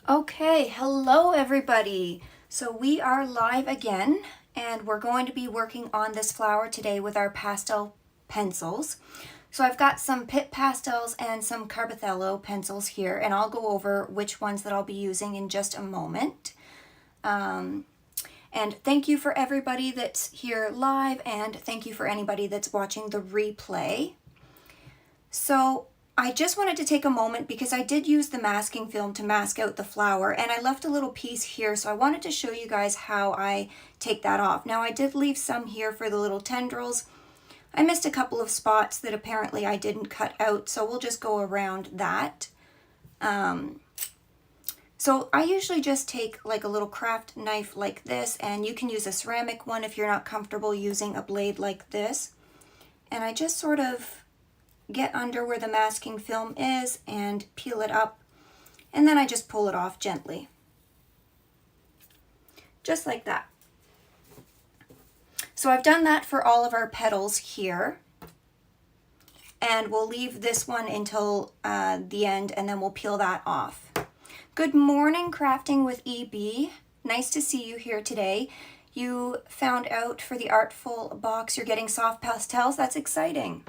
Okay, hello everybody. So we are live again and we're going to be working on this flower today with our pastel pencils. So I've got some Pitt pastels and some carbothello pencils here, and I'll go over which ones that I'll be using in just a moment. And thank you for everybody that's here live, and thank you for anybody that's watching the replay. So I just wanted to take a moment because I did use the masking film to mask out the flower, and I left a little piece here, so I wanted to show you guys how I take that off. Now I did leave some here for the little tendrils. I missed a couple of spots that apparently I didn't cut out, so we'll just go around that. So I usually just take like a little craft knife like this, and you can use a ceramic one if you're not comfortable using a blade like this. And I just sort of get under where the masking film is and peel it up, and then I just pull it off gently. Just like that. So I've done that for all of our petals here, and we'll leave this one until the end, and then we'll peel that off. Good morning, Crafting with EB. Nice to see you here today. You found out for the Artful box you're getting soft pastels. That's exciting.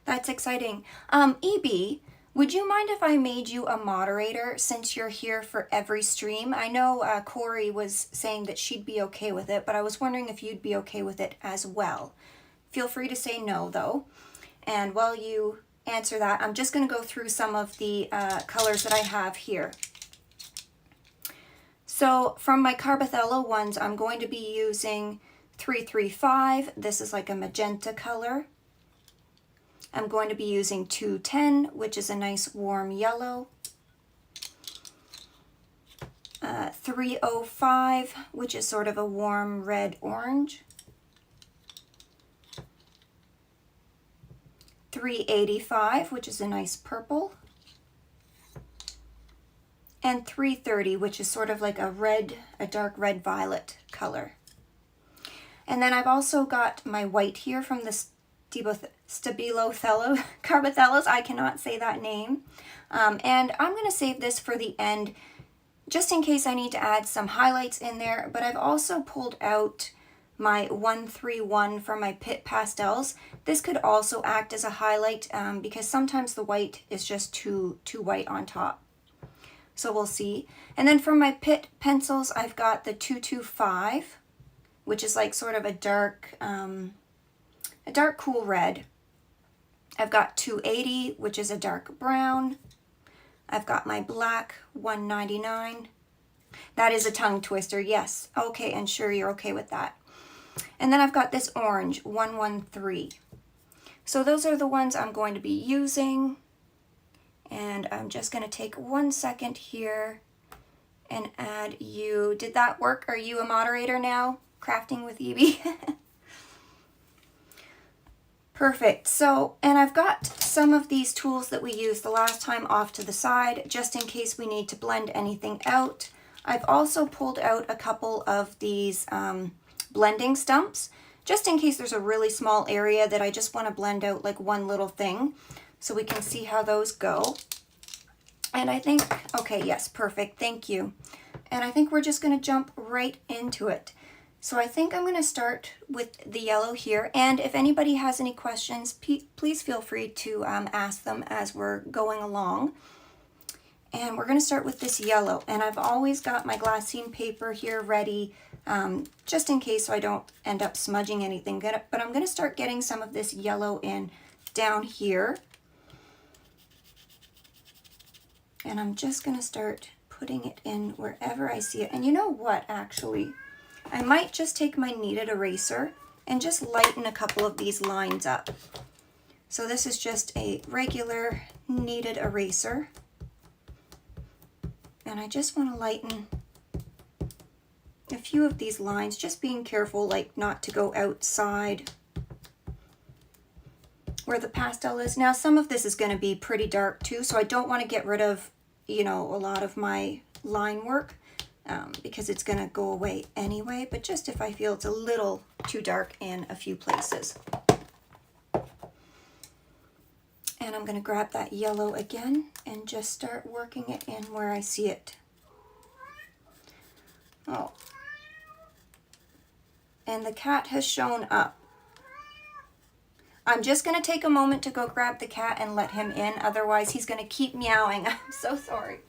That's exciting. EB, would you mind if I made you a moderator since you're here for every stream? I know Corey was saying that she'd be okay with it, but I was wondering if you'd be okay with it as well. Feel free to say no, though. And while you answer that, I'm just going to go through some of the colors that I have here. So from my carbothello ones, I'm going to be using 335. This is like a magenta color. I'm going to be using 210, which is a nice warm yellow. 305, which is sort of a warm red-orange. 385, which is a nice purple. And 330, which is sort of like a dark red violet color. And then I've also got my white here from the stabilo carbothellos. I cannot say that name. And I'm going to save this for the end just in case I need to add some highlights in there. But I've also pulled out my 131 from my Pitt pastels. This could also act as a highlight because sometimes the white is just too white on top. So we'll see. And then for my Pitt pencils, I've got the 225, which is like sort of a dark cool red. I've got 280, which is a dark brown. I've got my black 199. That is a tongue twister, yes. Okay, and sure you're okay with that. And then I've got this orange 113. So those are the ones I'm going to be using. And I'm just going to take 1 second here and add you. Did that work? Are you a moderator now? Crafting with Evie? Perfect. So, and I've got some of these tools that we used the last time off to the side, just in case we need to blend anything out. I've also pulled out a couple of these blending stumps, just in case there's a really small area that I just want to blend out like one little thing, so we can see how those go. And I think, okay, yes, perfect, thank you. And I think we're just going to jump right into it. So I think I'm going to start with the yellow here, and if anybody has any questions, please feel free to ask them as we're going along. And we're going to start with this yellow, and I've always got my glassine paper here ready, just in case so I don't end up smudging anything. But I'm going to start getting some of this yellow in down here. And I'm just going to start putting it in wherever I see it. And you know what, actually? I might just take my kneaded eraser and just lighten a couple of these lines up. So this is just a regular kneaded eraser. And I just want to lighten a few of these lines, just being careful like not to go outside where the pastel is. Now some of this is going to be pretty dark too, so I don't want to get rid of, you know, a lot of my line work because it's going to go away anyway, but just if I feel it's a little too dark in a few places. And I'm going to grab that yellow again and just start working it in where I see it Oh. And the cat has shown up. I'm just going to take a moment to go grab the cat and let him in. Otherwise, he's going to keep meowing. I'm so sorry.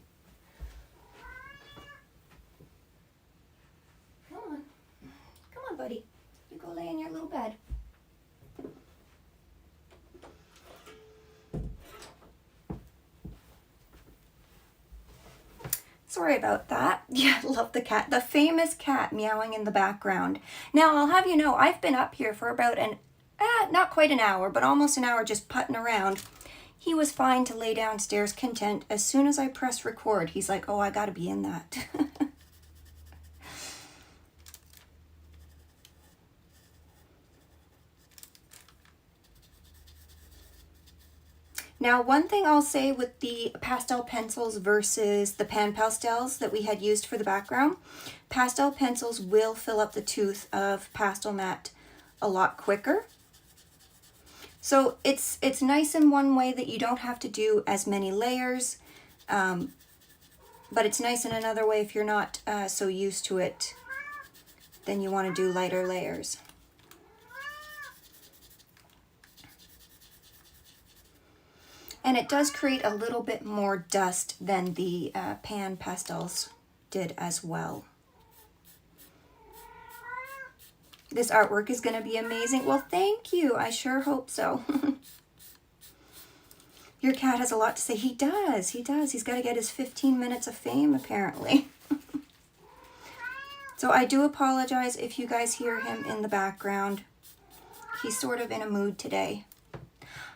Come on. Come on, buddy. You go lay in your little bed. Sorry about that. Yeah, love the cat. The famous cat meowing in the background. Now, I'll have you know, I've been up here for about not quite an hour, but almost an hour just putting around. He was fine to lay downstairs content. As soon as I press record, he's like, oh, I gotta be in that. Now, one thing I'll say with the pastel pencils versus the pan pastels that we had used for the background, pastel pencils will fill up the tooth of Pastelmat a lot quicker. So it's nice in one way that you don't have to do as many layers, but it's nice in another way if you're not so used to it, then you want to do lighter layers. And it does create a little bit more dust than the pan pastels did as well. This artwork is going to be amazing. Well, thank you. I sure hope so. Your cat has a lot to say. He does. He does. He's got to get his 15 minutes of fame, apparently. So I do apologize if you guys hear him in the background. He's sort of in a mood today.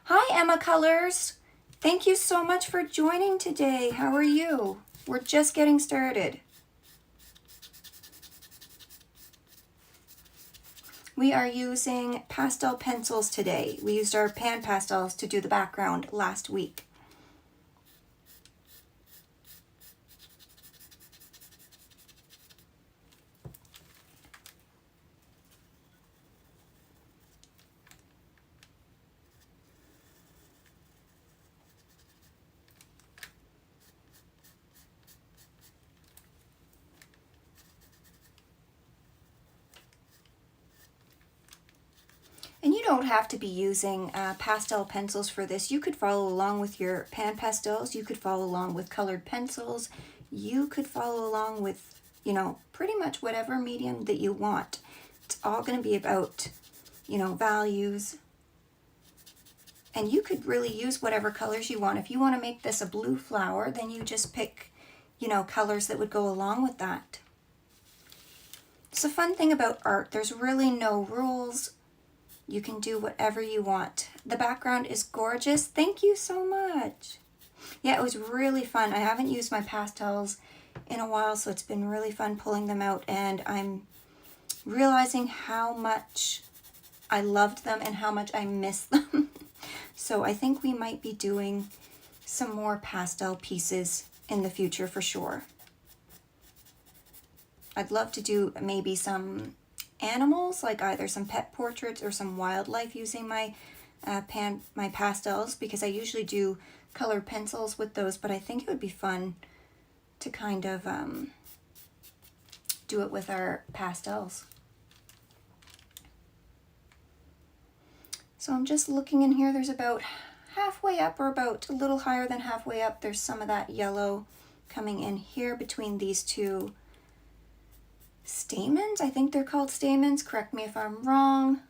Hi, Emma Colors. Thank you so much for joining today. How are you? We're just getting started. We are using pastel pencils today. We used our pan pastels to do the background last week. And you don't have to be using pastel pencils for this. You could follow along with your pan pastels. You could follow along with colored pencils. You could follow along with, you know, pretty much whatever medium that you want. It's all going to be about, you know, values. And you could really use whatever colors you want. If you want to make this a blue flower, then you just pick, you know, colors that would go along with that. It's a fun thing about art. There's really no rules. You can do whatever you want. The background is gorgeous. Thank you so much. Yeah, it was really fun. I haven't used my pastels in a while, so it's been really fun pulling them out, and I'm realizing how much I loved them and how much I miss them. So I think we might be doing some more pastel pieces in the future for sure. I'd love to do maybe some animals, like either some pet portraits or some wildlife using my my pastels, because I usually do colored pencils with those, but I think it would be fun to kind of do it with our pastels. So I'm just looking in here. There's about halfway up, or about a little higher than halfway up. There's some of that yellow coming in here between these two stamens. I think they're called stamens. Correct me if I'm wrong.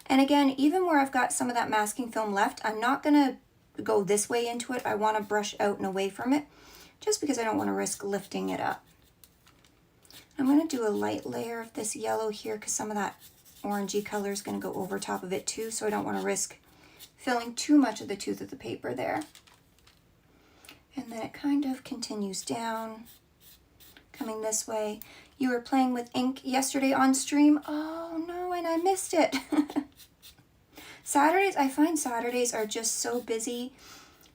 And again, even where I've got some of that masking film left, I'm not going to go this way into it. I want to brush out and away from it, just because I don't want to risk lifting it up. I'm going to do a light layer of this yellow here, because some of that orangey color is going to go over top of it too, so I don't want to risk filling too much of the tooth of the paper there. And then it kind of continues down, coming this way. You were playing with ink yesterday on stream. Oh no, and I missed it. Saturdays, I find Saturdays are just so busy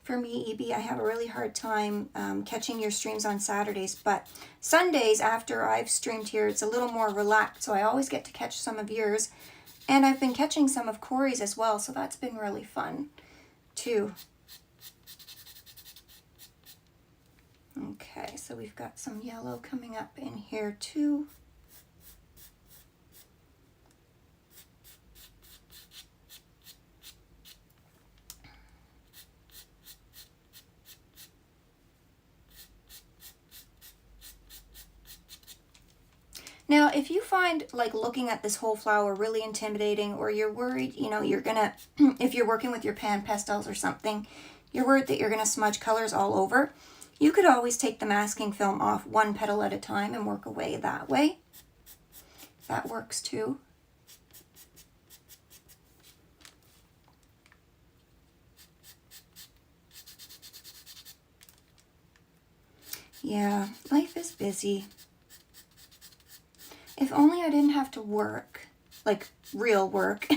for me, EB. I have a really hard time catching your streams on Saturdays, but Sundays after I've streamed here, it's a little more relaxed, so I always get to catch some of yours. And I've been catching some of Corey's as well, so that's been really fun. too. Okay, so we've got some yellow coming up in here too. Now, if you find like looking at this whole flower really intimidating, or you're worried, you know, you're gonna, if you're working with your pan pastels or something, you're worried that you're gonna smudge colors all over, you could always take the masking film off one petal at a time and work away that way. That works too. Yeah, life is busy. If only I didn't have to work, like real work,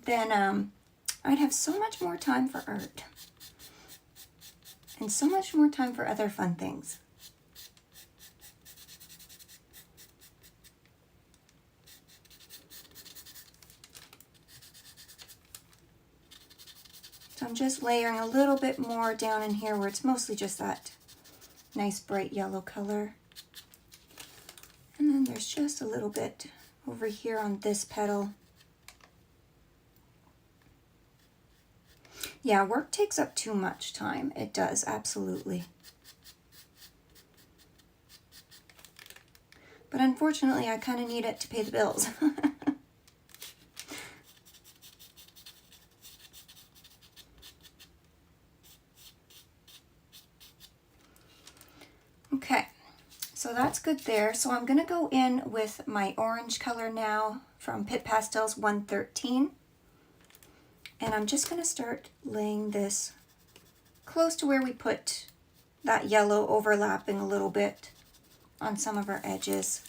then I'd have so much more time for art. And so much more time for other fun things. So I'm just layering a little bit more down in here where it's mostly just that nice bright yellow color. And then there's just a little bit over here on this petal. Yeah, work takes up too much time. It does, absolutely. But unfortunately, I kind of need it to pay the bills. Okay. So that's good there. So I'm going to go in with my orange color now from Pitt Pastels 113. And I'm just going to start laying this close to where we put that yellow, overlapping a little bit on some of our edges.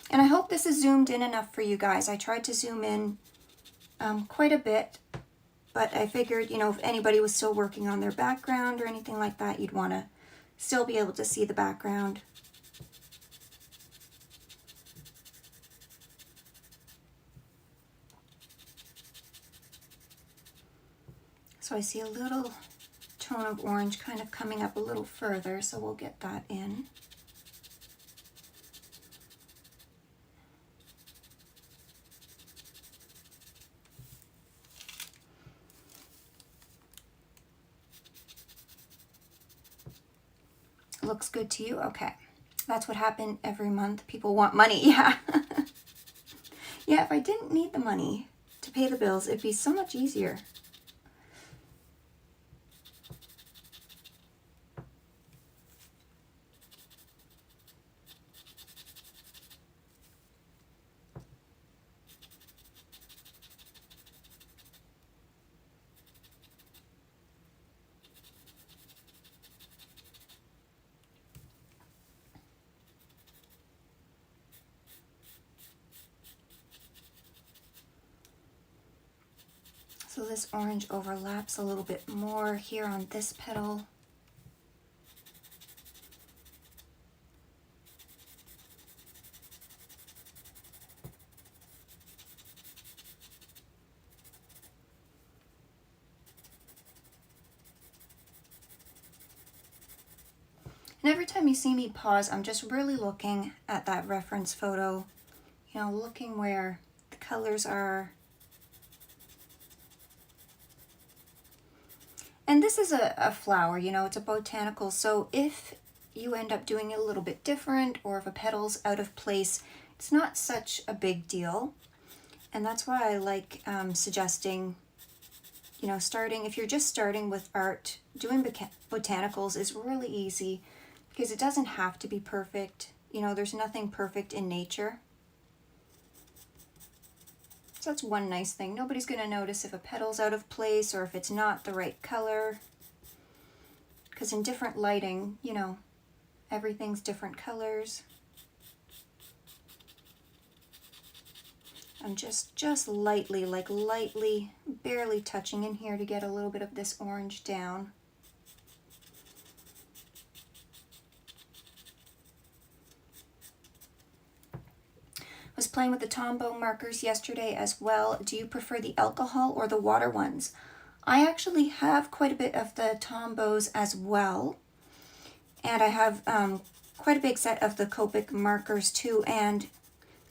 And I hope this is zoomed in enough for you guys. I tried to zoom in quite a bit, but I figured, you know, if anybody was still working on their background or anything like that, you'd want to still be able to see the background. So I see a little tone of orange kind of coming up a little further, so we'll get that in. Looks good to you? Okay. That's what happened every month. People want money, yeah. Yeah, if I didn't need the money to pay the bills, it'd be so much easier. So this orange overlaps a little bit more here on this petal. And every time you see me pause, I'm just really looking at that reference photo, you know, looking where the colors are. And this is a flower, you know, it's a botanical, so if you end up doing it a little bit different, or if a petal's out of place, it's not such a big deal. And that's why I like suggesting, you know, starting, if you're just starting with art, doing botanicals is really easy because it doesn't have to be perfect. You know, there's nothing perfect in nature. So that's one nice thing. Nobody's going to notice if a petal's out of place or if it's not the right color. Because in different lighting, you know, everything's different colors. I'm just lightly, like lightly, barely touching in here to get a little bit of this orange down. Was playing with the Tombow markers yesterday as well. Do you prefer the alcohol or the water ones? I actually have quite a bit of the Tombows as well. And I have quite a big set of the Copic markers too. And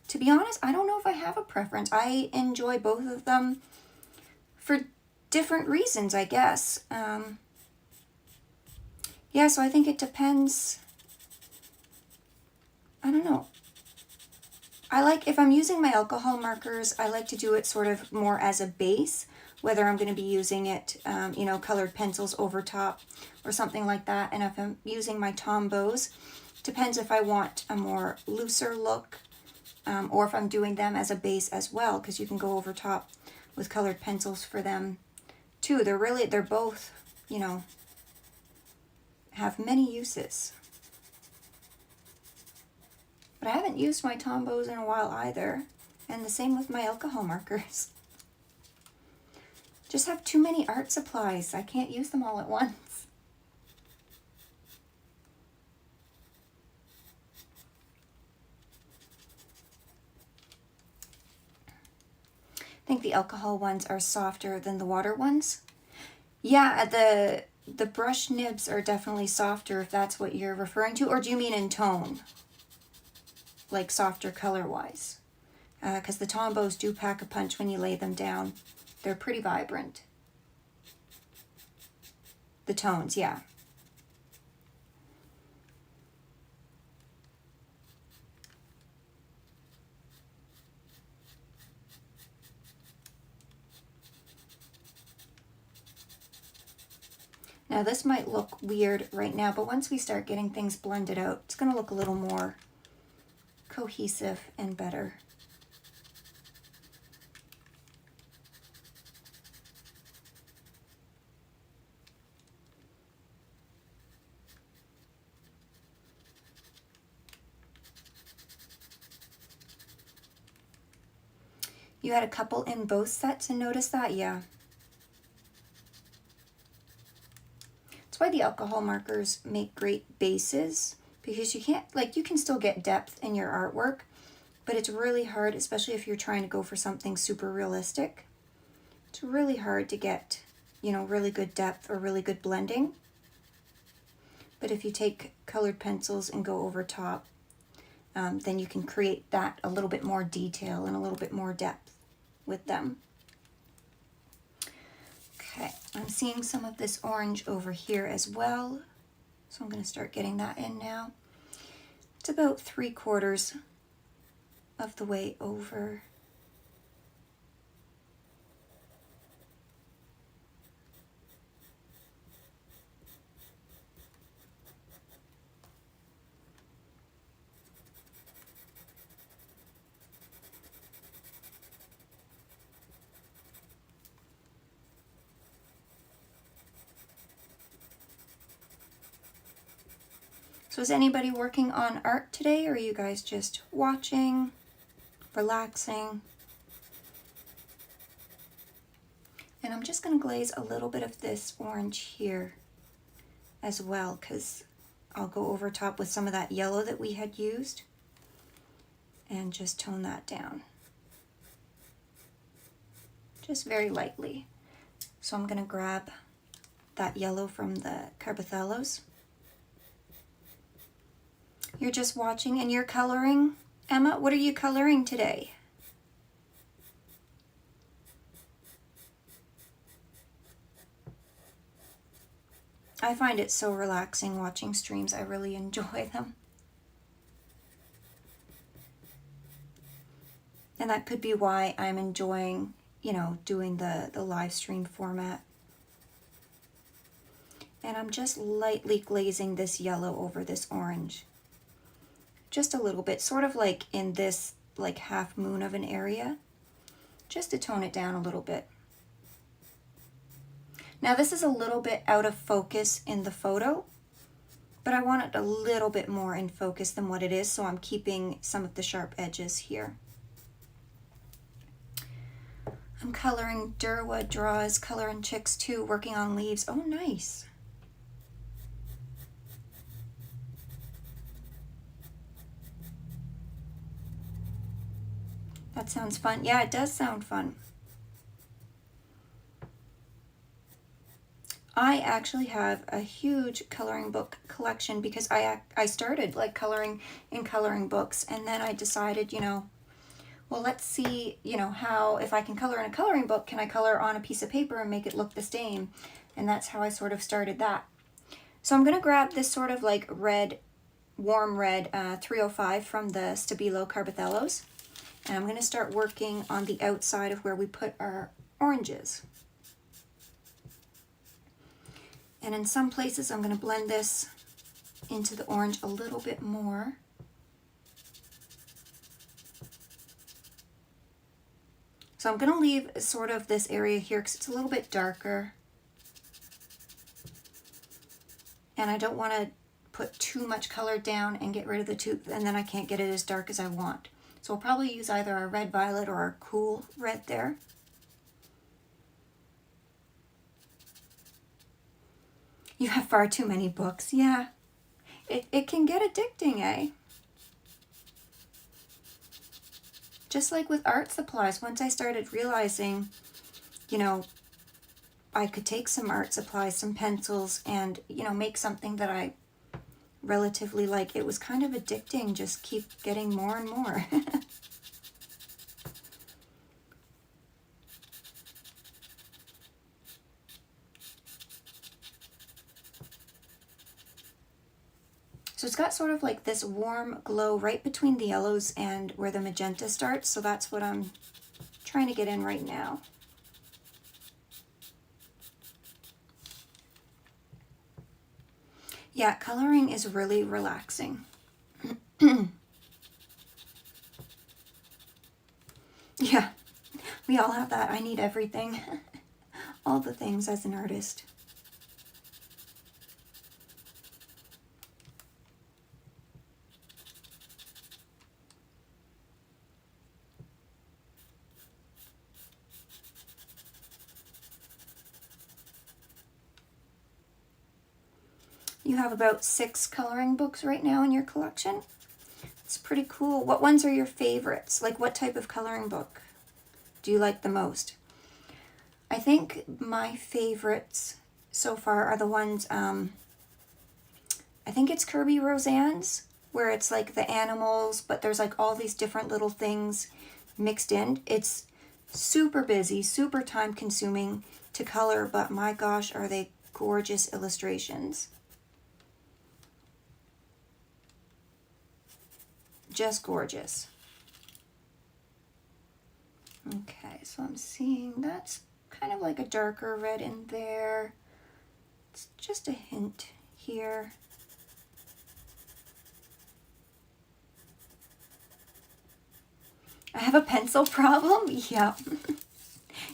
to be honest, I don't know if I have a preference. I enjoy both of them for different reasons, I guess. Yeah, so I think it depends. I don't know. I like, if I'm using my alcohol markers, I like to do it sort of more as a base, whether I'm going to be using it, you know, colored pencils over top or something like that. And if I'm using my Tombows, depends if I want a more looser look or if I'm doing them as a base as well, because you can go over top with colored pencils for them too. They're both, you know, have many uses. But I haven't used my Tombows in a while either. And the same with my alcohol markers. Just have too many art supplies. I can't use them all at once. I think the alcohol ones are softer than the water ones. Yeah, the brush nibs are definitely softer if that's what you're referring to. Or do you mean in tone? Like softer color-wise? Because the Tombows do pack a punch when you lay them down. They're pretty vibrant. The tones, yeah. Now this might look weird right now, but once we start getting things blended out, it's going to look a little more cohesive and better. You had a couple in both sets and noticed that? Yeah. That's why the alcohol markers make great bases, because you can't, like, you can still get depth in your artwork, but it's really hard, especially if you're trying to go for something super realistic. It's really hard to get, you know, really good depth or really good blending. But if you take colored pencils and go over top, then you can create that a little bit more detail and a little bit more depth with them. Okay, I'm seeing some of this orange over here as well. So I'm going to start getting that in now. It's about 3/4 of the way over. So is anybody working on art today, or are you guys just watching, relaxing? And I'm just going to glaze a little bit of this orange here as well, because I'll go over top with some of that yellow that we had used and just tone that down. Just very lightly. So I'm going to grab that yellow from the carbothellos. You're just watching and you're coloring. Emma, what are you coloring today? I find it so relaxing watching streams. I really enjoy them. And that could be why I'm enjoying, you know, doing the live stream format. And I'm just lightly glazing this yellow over this orange. Just a little bit, sort of like in this like half moon of an area, just to tone it down a little bit. Now this is a little bit out of focus in the photo, but I want it a little bit more in focus than what it is, so I'm keeping some of the sharp edges here. I'm coloring Durwa Draws, Coloring Chicks 2, working on leaves. Oh, nice. That sounds fun. Yeah, it does sound fun. I actually have a huge coloring book collection because I started like coloring in coloring books, and then I decided, you know, well, let's see, you know, how, if I can color in a coloring book, can I color on a piece of paper and make it look the same? And that's how I sort of started that. So I'm going to grab this sort of like red, warm red 305 from the Stabilo Carbothellos. And I'm going to start working on the outside of where we put our oranges. And in some places, I'm going to blend this into the orange a little bit more. So I'm going to leave sort of this area here because it's a little bit darker. And I don't want to put too much color down and get rid of the tooth, and then I can't get it as dark as I want. So I'll probably use either a red violet or a cool red there. You have far too many books. Yeah, it can get addicting, eh? Just like with art supplies, once I started realizing, you know, I could take some art supplies, some pencils, and, you know, make something that I relatively like. It was kind of addicting, just keep getting more and more. So it's got sort of like this warm glow right between the yellows and where the magenta starts. So that's what I'm trying to get in right now. Yeah, coloring is really relaxing. Yeah, we all have that. I need everything. All the things as an artist. You have about 6 coloring books right now in your collection. It's pretty cool. What ones are your favorites? Like, what type of coloring book do you like the most? I think my favorites so far are the ones, I think it's Kirby Roseanne's, where it's like the animals, but there's like all these different little things mixed in. It's super busy, super time consuming to color, but my gosh, are they gorgeous illustrations. Just gorgeous. Okay, so I'm seeing that's kind of like a darker red in there. It's just a hint here. I have a pencil problem? Yeah.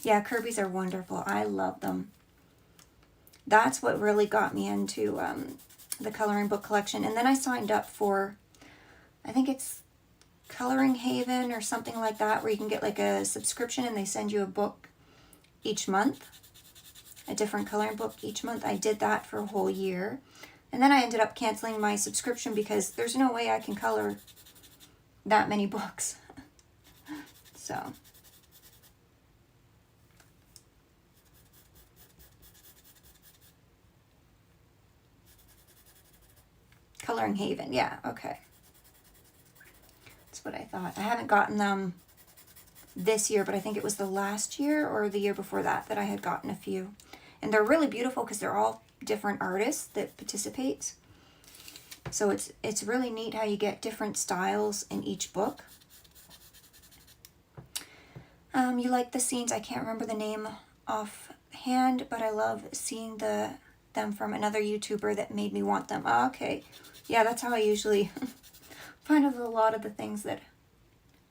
Yeah, Kirby's are wonderful. I love them. That's what really got me into the coloring book collection. And then I signed up for, I think it's Coloring Haven or something like that, where you can get like a subscription and they send you a book each month, a different coloring book each month. I did that for a whole year. And then I ended up canceling my subscription because there's no way I can color that many books. So. Coloring Haven, yeah, okay. That's what I thought. I haven't gotten them this year, but I think it was the last year or the year before that that I had gotten a few. And they're really beautiful because they're all different artists that participate. So it's really neat how you get different styles in each book. You like the scenes, I can't remember the name offhand, but I love seeing them from another YouTuber that made me want them. Oh, okay, yeah, that's how I usually find a lot of the things that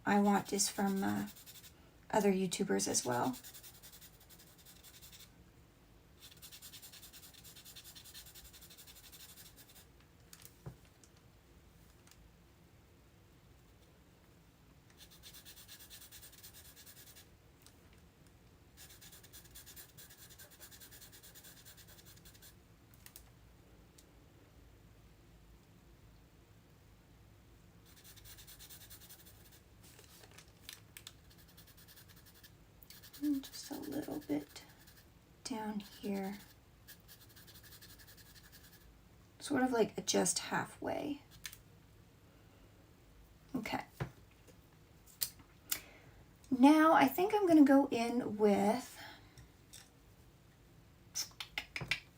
I want is from other YouTubers as well. And just a little bit down here. Sort of like just halfway. Okay. Now I think I'm going to go in with,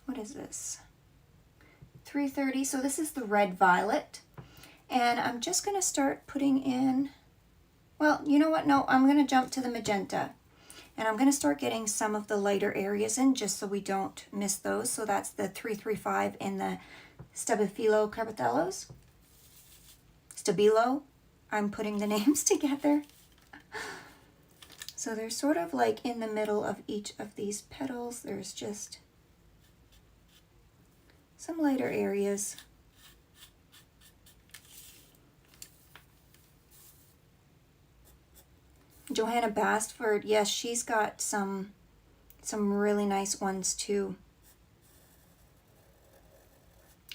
what is this? 330. So this is the red violet. And I'm just going to start putting in, well, you know what? No, I'm going to jump to the magenta. And I'm going to start getting some of the lighter areas in just so we don't miss those. So that's the 335 in the stabilo carbothellos. Stabilo. I'm putting the names together. So they're sort of like in the middle of each of these petals. There's just some lighter areas. Johanna Bastford, yes, she's got some really nice ones too.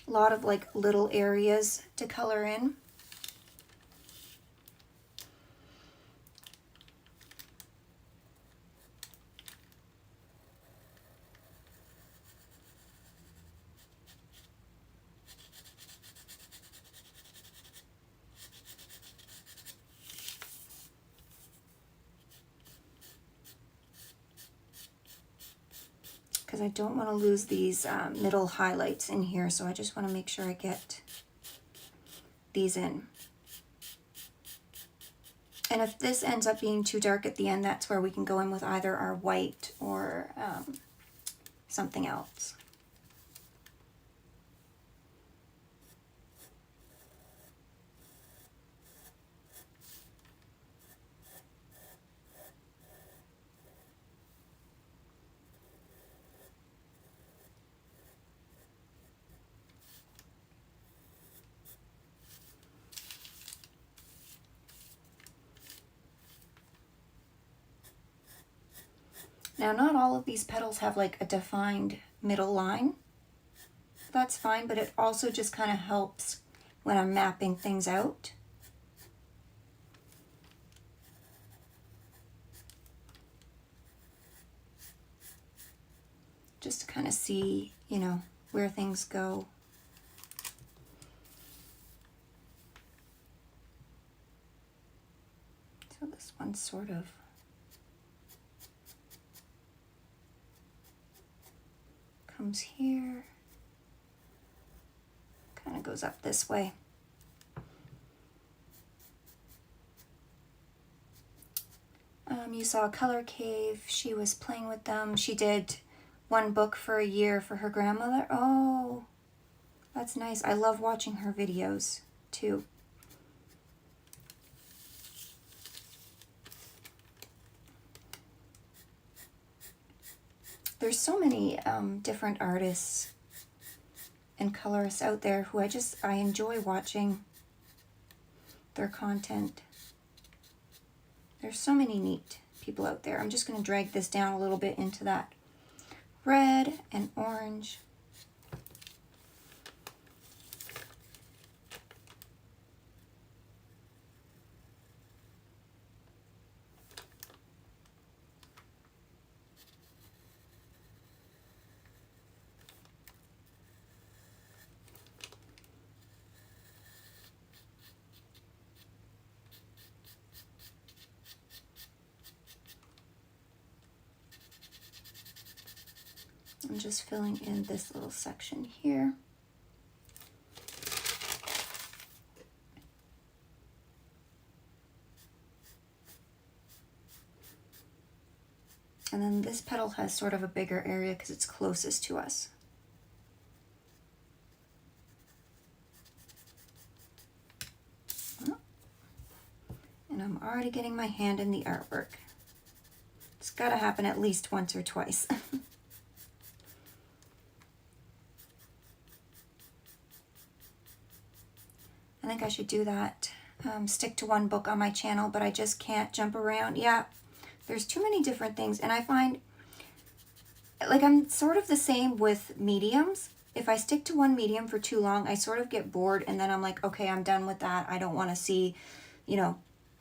A lot of like little areas to color in. Because I don't want to lose these middle highlights in here, so I just want to make sure I get these in. And if this ends up being too dark at the end, that's where we can go in with either our white or something else. Now, not all of these petals have like a defined middle line. That's fine, but it also just kind of helps when I'm mapping things out. Just to kind of see, you know, where things go. So this one's sort of comes here, kind of goes up this way. You saw Color Cave. She was playing with them. She did one book for a year for her grandmother. Oh, that's nice. I love watching her videos too. There's so many different artists and colorists out there who I enjoy watching their content. There's so many neat people out there. I'm just going to drag this down a little bit into that red and orange. I'm just filling in this little section here. And then this petal has sort of a bigger area because it's closest to us. And I'm already getting my hand in the artwork. It's got to happen at least once or twice. I think I should do that. Stick to one book on my channel, but I just can't jump around. Yeah, there's too many different things. And I find, like, I'm sort of the same with mediums. If I stick to one medium for too long, I sort of get bored, and then I'm like, okay, I'm done with that. I don't want to see, you know,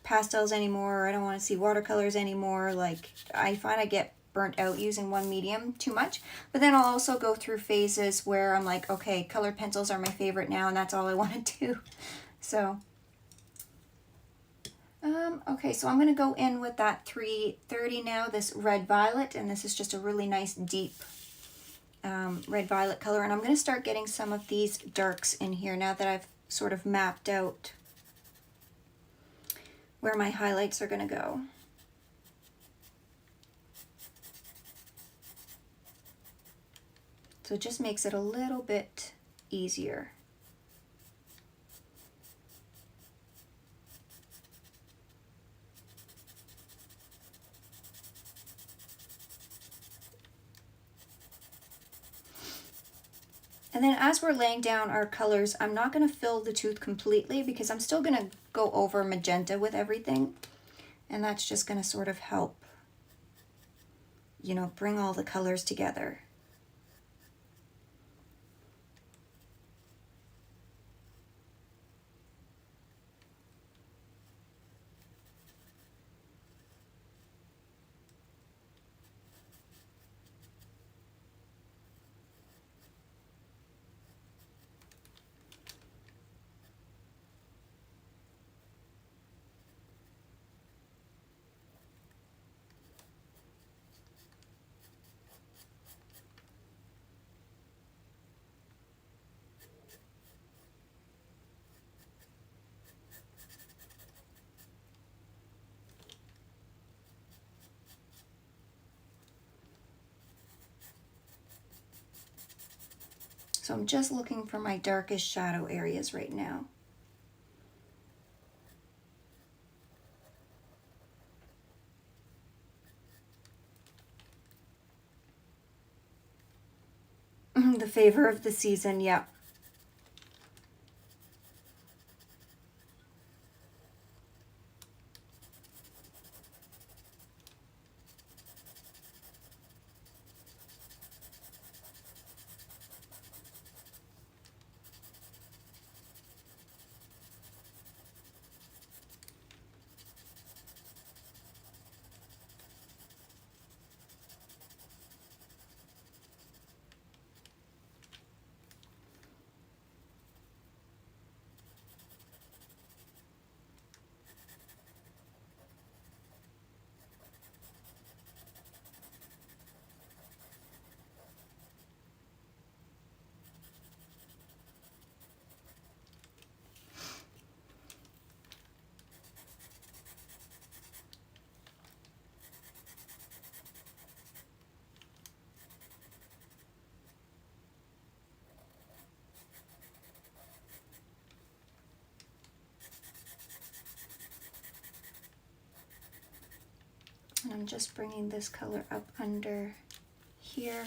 pastels anymore, or I don't want to see watercolors anymore. Like, I find I get burnt out using one medium too much. But then I'll also go through phases where I'm like, okay, colored pencils are my favorite now, and that's all I want to do. So, okay, so I'm going to go in with that 330 now, this red violet, and this is just a really nice deep red violet color. And I'm going to start getting some of these darks in here now that I've sort of mapped out where my highlights are going to go. So it just makes it a little bit easier. And then as we're laying down our colors, I'm not going to fill the tooth completely because I'm still going to go over magenta with everything. And that's just going to sort of help, you know, bring all the colors together. So I'm just looking for my darkest shadow areas right now. The favor of the season, yeah. And I'm just bringing this color up under here.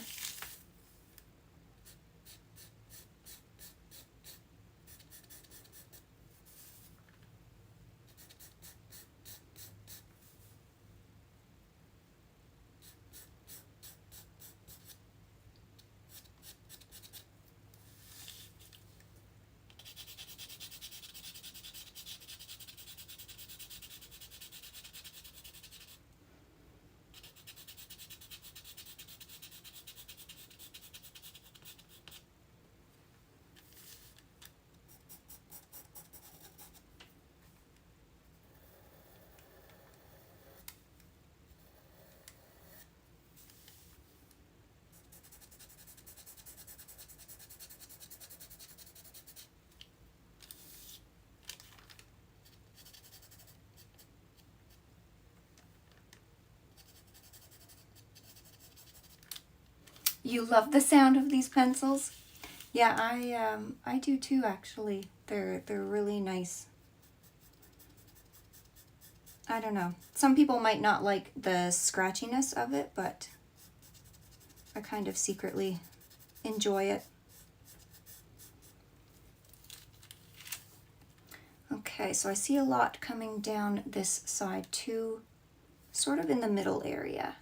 You love the sound of these pencils? Yeah, I do too, actually. They're really nice. I don't know. Some people might not like the scratchiness of it, but I kind of secretly enjoy it. Okay, so I see a lot coming down this side too, sort of in the middle area.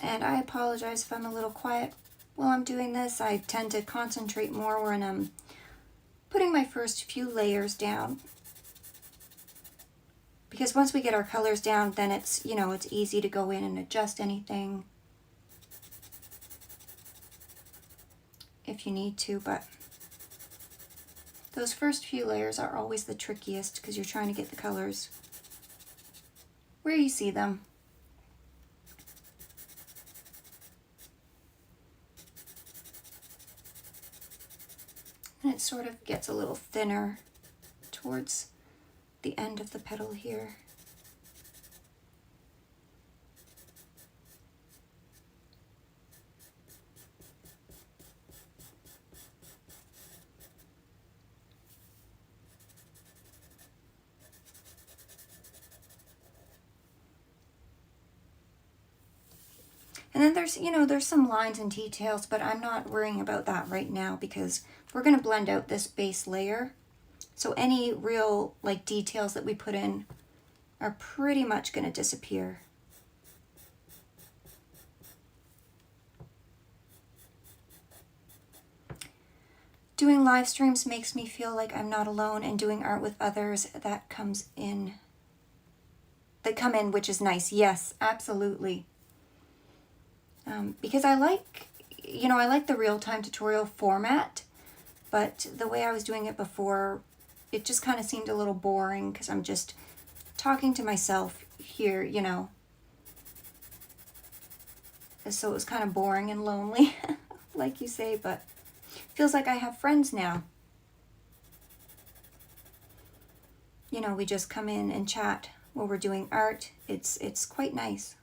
And I apologize if I'm a little quiet while I'm doing this. I tend to concentrate more when I'm putting my first few layers down. Because once we get our colors down, then it's, you know, it's easy to go in and adjust anything if you need to, but those first few layers are always the trickiest because you're trying to get the colors where you see them. And it sort of gets a little thinner towards the end of the petal here. And then there's, you know, there's some lines and details, but I'm not worrying about that right now because we're going to blend out this base layer. So any real, like, details that we put in are pretty much going to disappear. Doing live streams makes me feel like I'm not alone, and doing art with others that come in, which is nice. Yes, absolutely. Because I like, you know, I like the real-time tutorial format, but the way I was doing it before, it just kind of seemed a little boring because I'm just talking to myself here, you know. So it was kind of boring and lonely, like you say, but feels like I have friends now. You know, we just come in and chat while we're doing art. It's quite nice.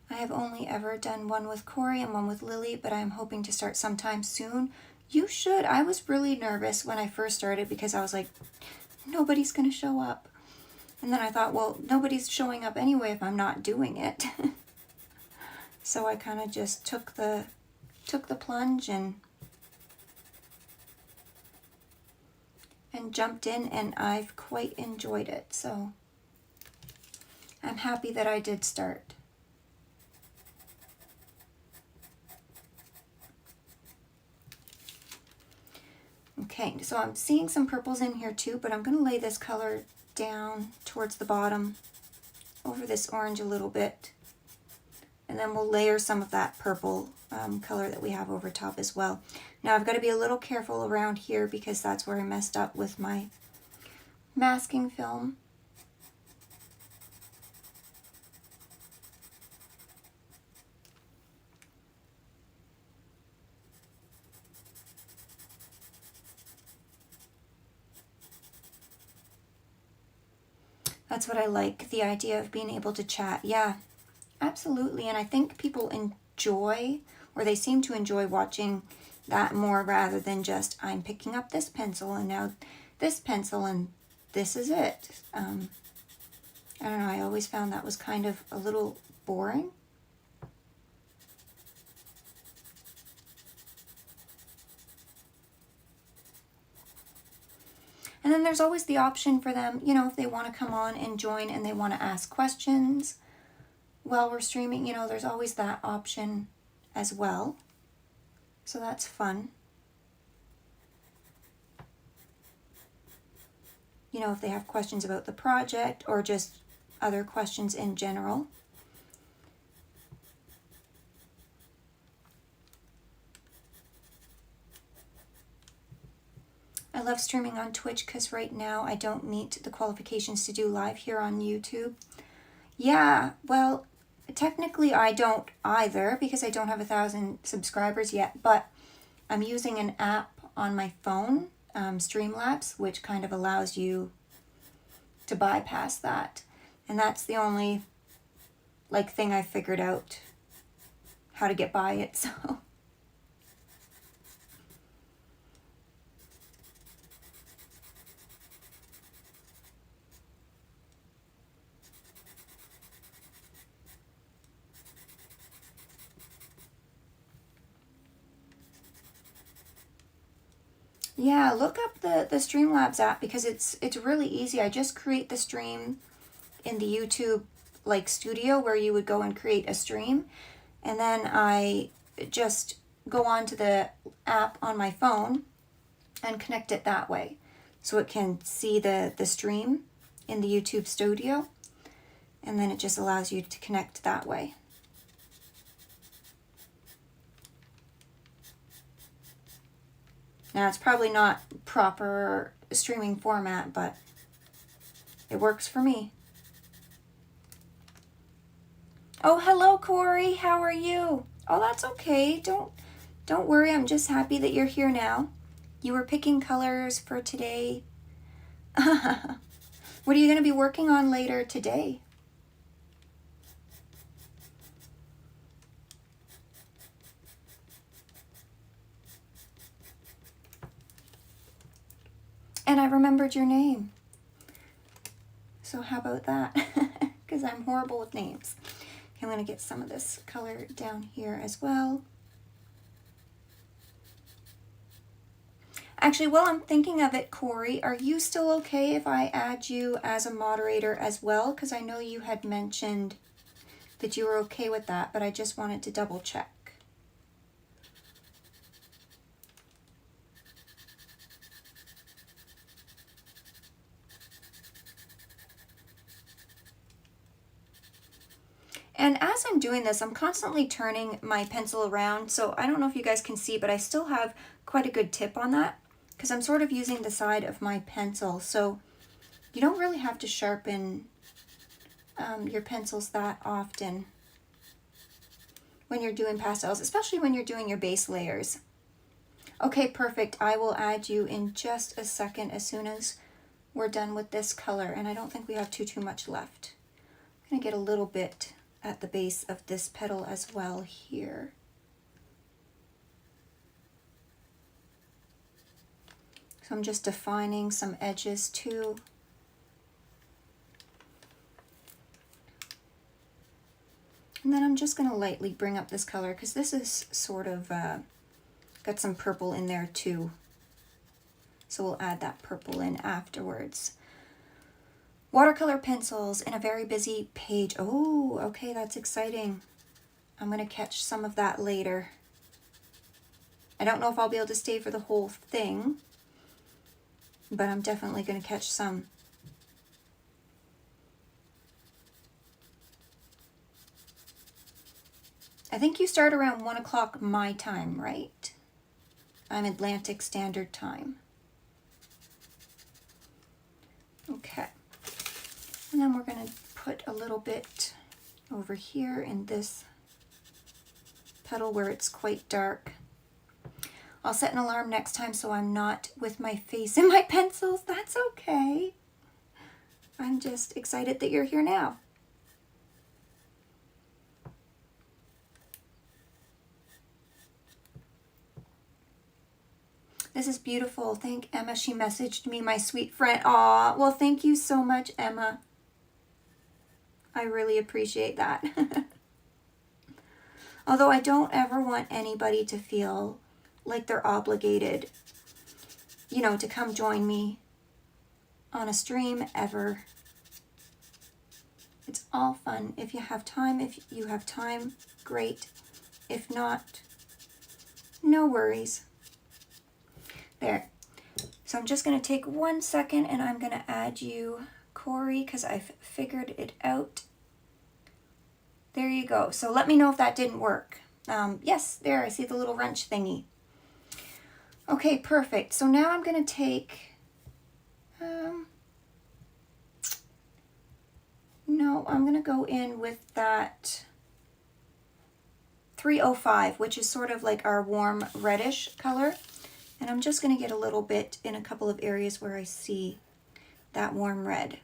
I have only ever done one with Corey and one with Lily, but I'm hoping to start sometime soon. You should. I was really nervous when I first started because I was like, nobody's going to show up. And then I thought, well, nobody's showing up anyway if I'm not doing it. So I kind of just took the plunge and jumped in, and I've quite enjoyed it. So I'm happy that I did start. Okay, so I'm seeing some purples in here too, but I'm going to lay this color down towards the bottom over this orange a little bit. And then we'll layer some of that purple color that we have over top as well. Now I've got to be a little careful around here because that's where I messed up with my masking film. That's what I like, the idea of being able to chat. Yeah, absolutely. And I think people enjoy, or they seem to enjoy watching that more rather than just, I'm picking up this pencil and now this pencil and this is it. I don't know, I always found that was kind of a little boring. And then there's always the option for them, you know, if they want to come on and join and they want to ask questions while we're streaming, you know, there's always that option as well. So that's fun. You know, if they have questions about the project or just other questions in general. I love streaming on Twitch because right now I don't meet the qualifications to do live here on YouTube. Yeah, well, technically I don't either because I don't have 1,000 subscribers yet, but I'm using an app on my phone, Streamlabs, which kind of allows you to bypass that. And that's the only, like, thing I figured out how to get by it, so... Yeah, look up the Streamlabs app because it's really easy. I just create the stream in the YouTube like studio where you would go and create a stream, and then I just go on to the app on my phone and connect it that way so it can see the stream in the YouTube studio, and then it just allows you to connect that way. Now it's probably not proper streaming format, but it works for me. Oh, hello, Corey. How are you? Oh, that's okay. Don't worry. I'm just happy that you're here now. You were picking colors for today. What are you going to be working on later today? And I remembered your name. So how about that? Because I'm horrible with names. Okay, I'm going to get some of this color down here as well. Actually, while I'm thinking of it, Corey, are you still okay if I add you as a moderator as well? Because I know you had mentioned that you were okay with that, but I just wanted to double check. And as I'm doing this, I'm constantly turning my pencil around, so I don't know if you guys can see, but I still have quite a good tip on that, because I'm sort of using the side of my pencil, so you don't really have to sharpen your pencils that often when you're doing pastels, especially when you're doing your base layers. Okay, perfect. I will add you in just a second as soon as we're done with this color, and I don't think we have too much left. I'm going to get a little bit at the base of this petal as well here. So I'm just defining some edges too. And then I'm just going to lightly bring up this color because this is sort of got some purple in there too. So we'll add that purple in afterwards. Watercolor pencils in a very busy page. Oh, okay, that's exciting. I'm going to catch some of that later. I don't know if I'll be able to stay for the whole thing, but I'm definitely going to catch some. I think you start around 1 o'clock my time, right? I'm Atlantic Standard Time. Okay. And then we're going to put a little bit over here in this petal where it's quite dark. I'll set an alarm next time so I'm not with my face in my pencils. That's okay. I'm just excited that you're here now. This is beautiful. Thank Emma. She messaged me, my sweet friend. Aw, well, thank you so much, Emma. I really appreciate that. Although I don't ever want anybody to feel like they're obligated, you know, to come join me on a stream ever. It's all fun. If you have time, great. If not, no worries. There. So I'm just going to take 1 second and I'm going to add you, Corey, because I've figured it out. There you go. So let me know if that didn't work. Yes, there, I see the little wrench thingy. Okay, perfect. So now I'm going to take, no, I'm going to go in with that 305, which is sort of like our warm reddish color. And I'm just going to get a little bit in a couple of areas where I see that warm red.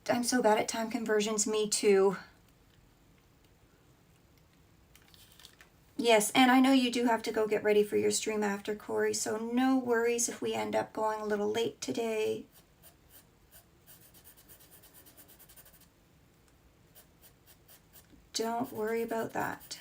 I'm so bad at time conversions, me too. Yes, and I know you do have to go get ready for your stream after, Corey, so no worries if we end up going a little late today. Don't worry about that.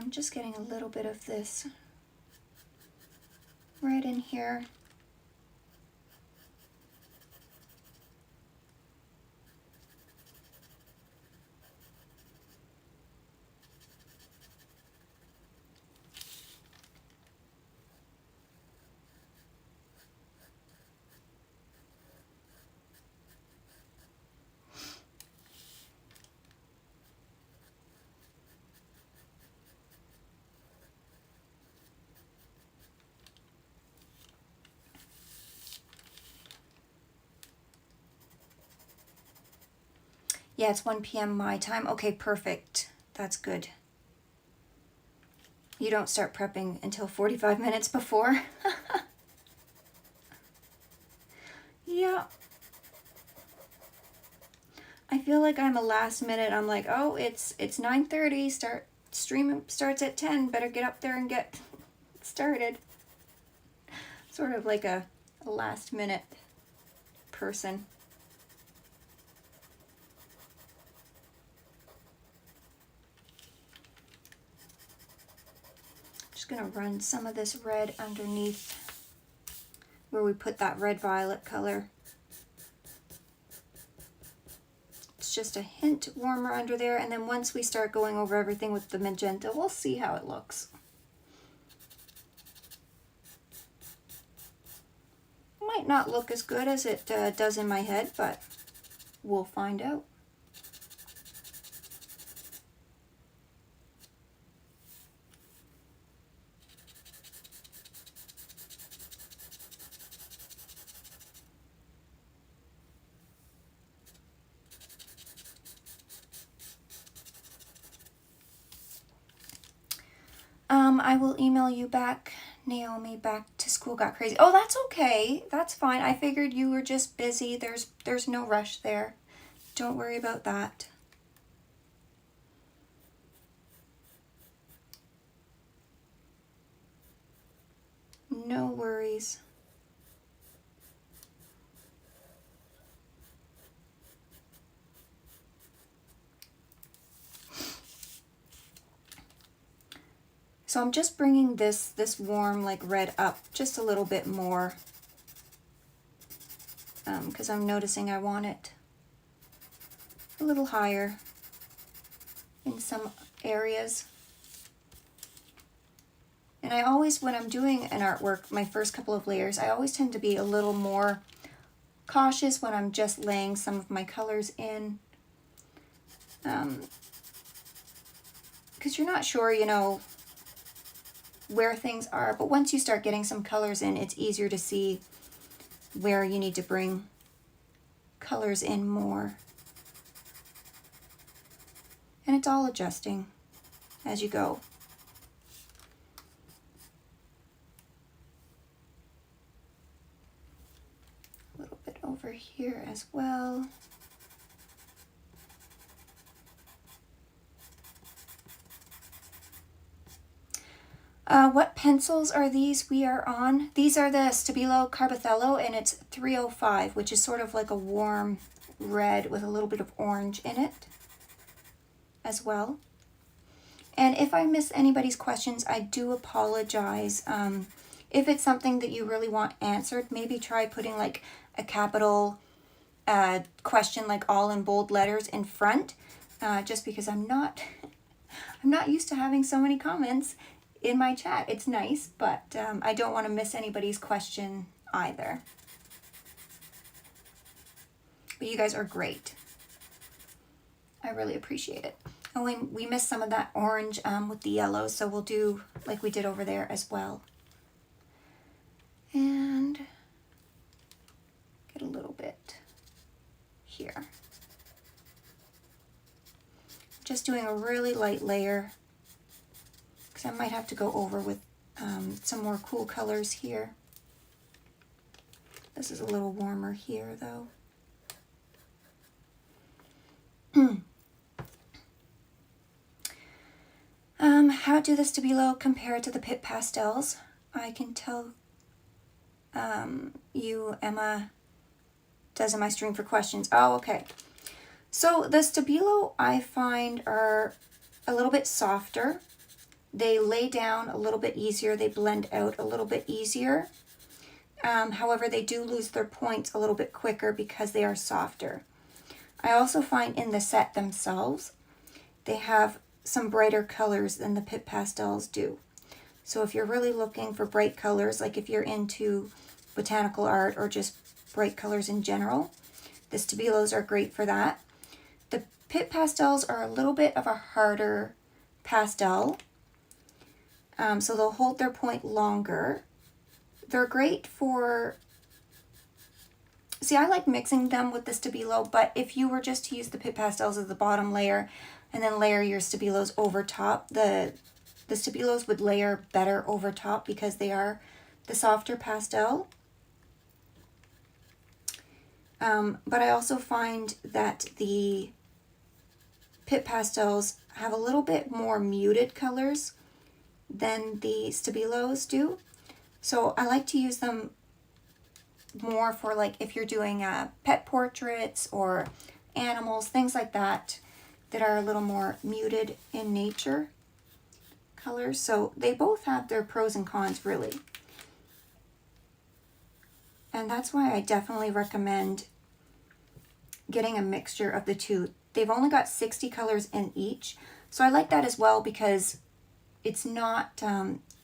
I'm just getting a little bit of this right in here. Yeah, it's 1 p.m. my time. Okay, perfect. That's good. You don't start prepping until 45 minutes before. Yeah. I feel like I'm a last minute. I'm like, oh, it's 9:30. Stream starts at 10. Better get up there and get started. Sort of like a last minute person. Just gonna run some of this red underneath where we put that red violet color. It's just a hint warmer under there, and then once we start going over everything with the magenta, we'll see how it looks. Might not look as good as it does in my head, but we'll find out. I will email you back. Naomi, back to school got crazy. Oh, that's okay. That's fine. I figured you were just busy. There's no rush there. Don't worry about that. No worries. So I'm just bringing this warm like red up just a little bit more because I'm noticing I want it a little higher in some areas. And I always, when I'm doing an artwork, my first couple of layers, I always tend to be a little more cautious when I'm just laying some of my colors in. Because you're not sure, you know, where things are, but once you start getting some colors in, it's easier to see where you need to bring colors in more. And it's all adjusting as you go. A little bit over here as well. What pencils are these we are on? These are the Stabilo Carbothello, and it's 305, which is sort of like a warm red with a little bit of orange in it as well. And if I miss anybody's questions, I do apologize. If it's something that you really want answered, maybe try putting like a capital question, like all in bold letters in front, just because I'm not used to having so many comments in my chat. It's nice, but I don't want to miss anybody's question either. But you guys are great. I really appreciate it. Oh, and we missed some of that orange with the yellow, so we'll do like we did over there as well. And get a little bit here. Just doing a really light layer, because I might have to go over with some more cool colors here. This is a little warmer here though. How do the Stabilo compare to the Pitt pastels? I can tell you, Emma, does in my stream for questions. Oh, okay. So the Stabilo I find are a little bit softer They lay down a little bit easier. They blend out a little bit easier. However, they do lose their points a little bit quicker because they are softer. I also find in the set themselves, they have some brighter colors than the Pit Pastels do. So if you're really looking for bright colors, like if you're into botanical art or just bright colors in general, the Stabilos are great for that. The Pit Pastels are a little bit of a harder pastel, so they'll hold their point longer. They're great for, see, I like mixing them with the Stabilo, but if you were just to use the Pit Pastels as the bottom layer and then layer your Stabilos over top, the Stabilos would layer better over top because they are the softer pastel. But I also find that the Pit Pastels have a little bit more muted colors than the Stabilos do. So I like to use them more for like if you're doing pet portraits or animals, things like that, that are a little more muted in nature colors. So they both have their pros and cons, really. And that's why I definitely recommend getting a mixture of the two. They've only got 60 colors in each. So I like that as well because it's not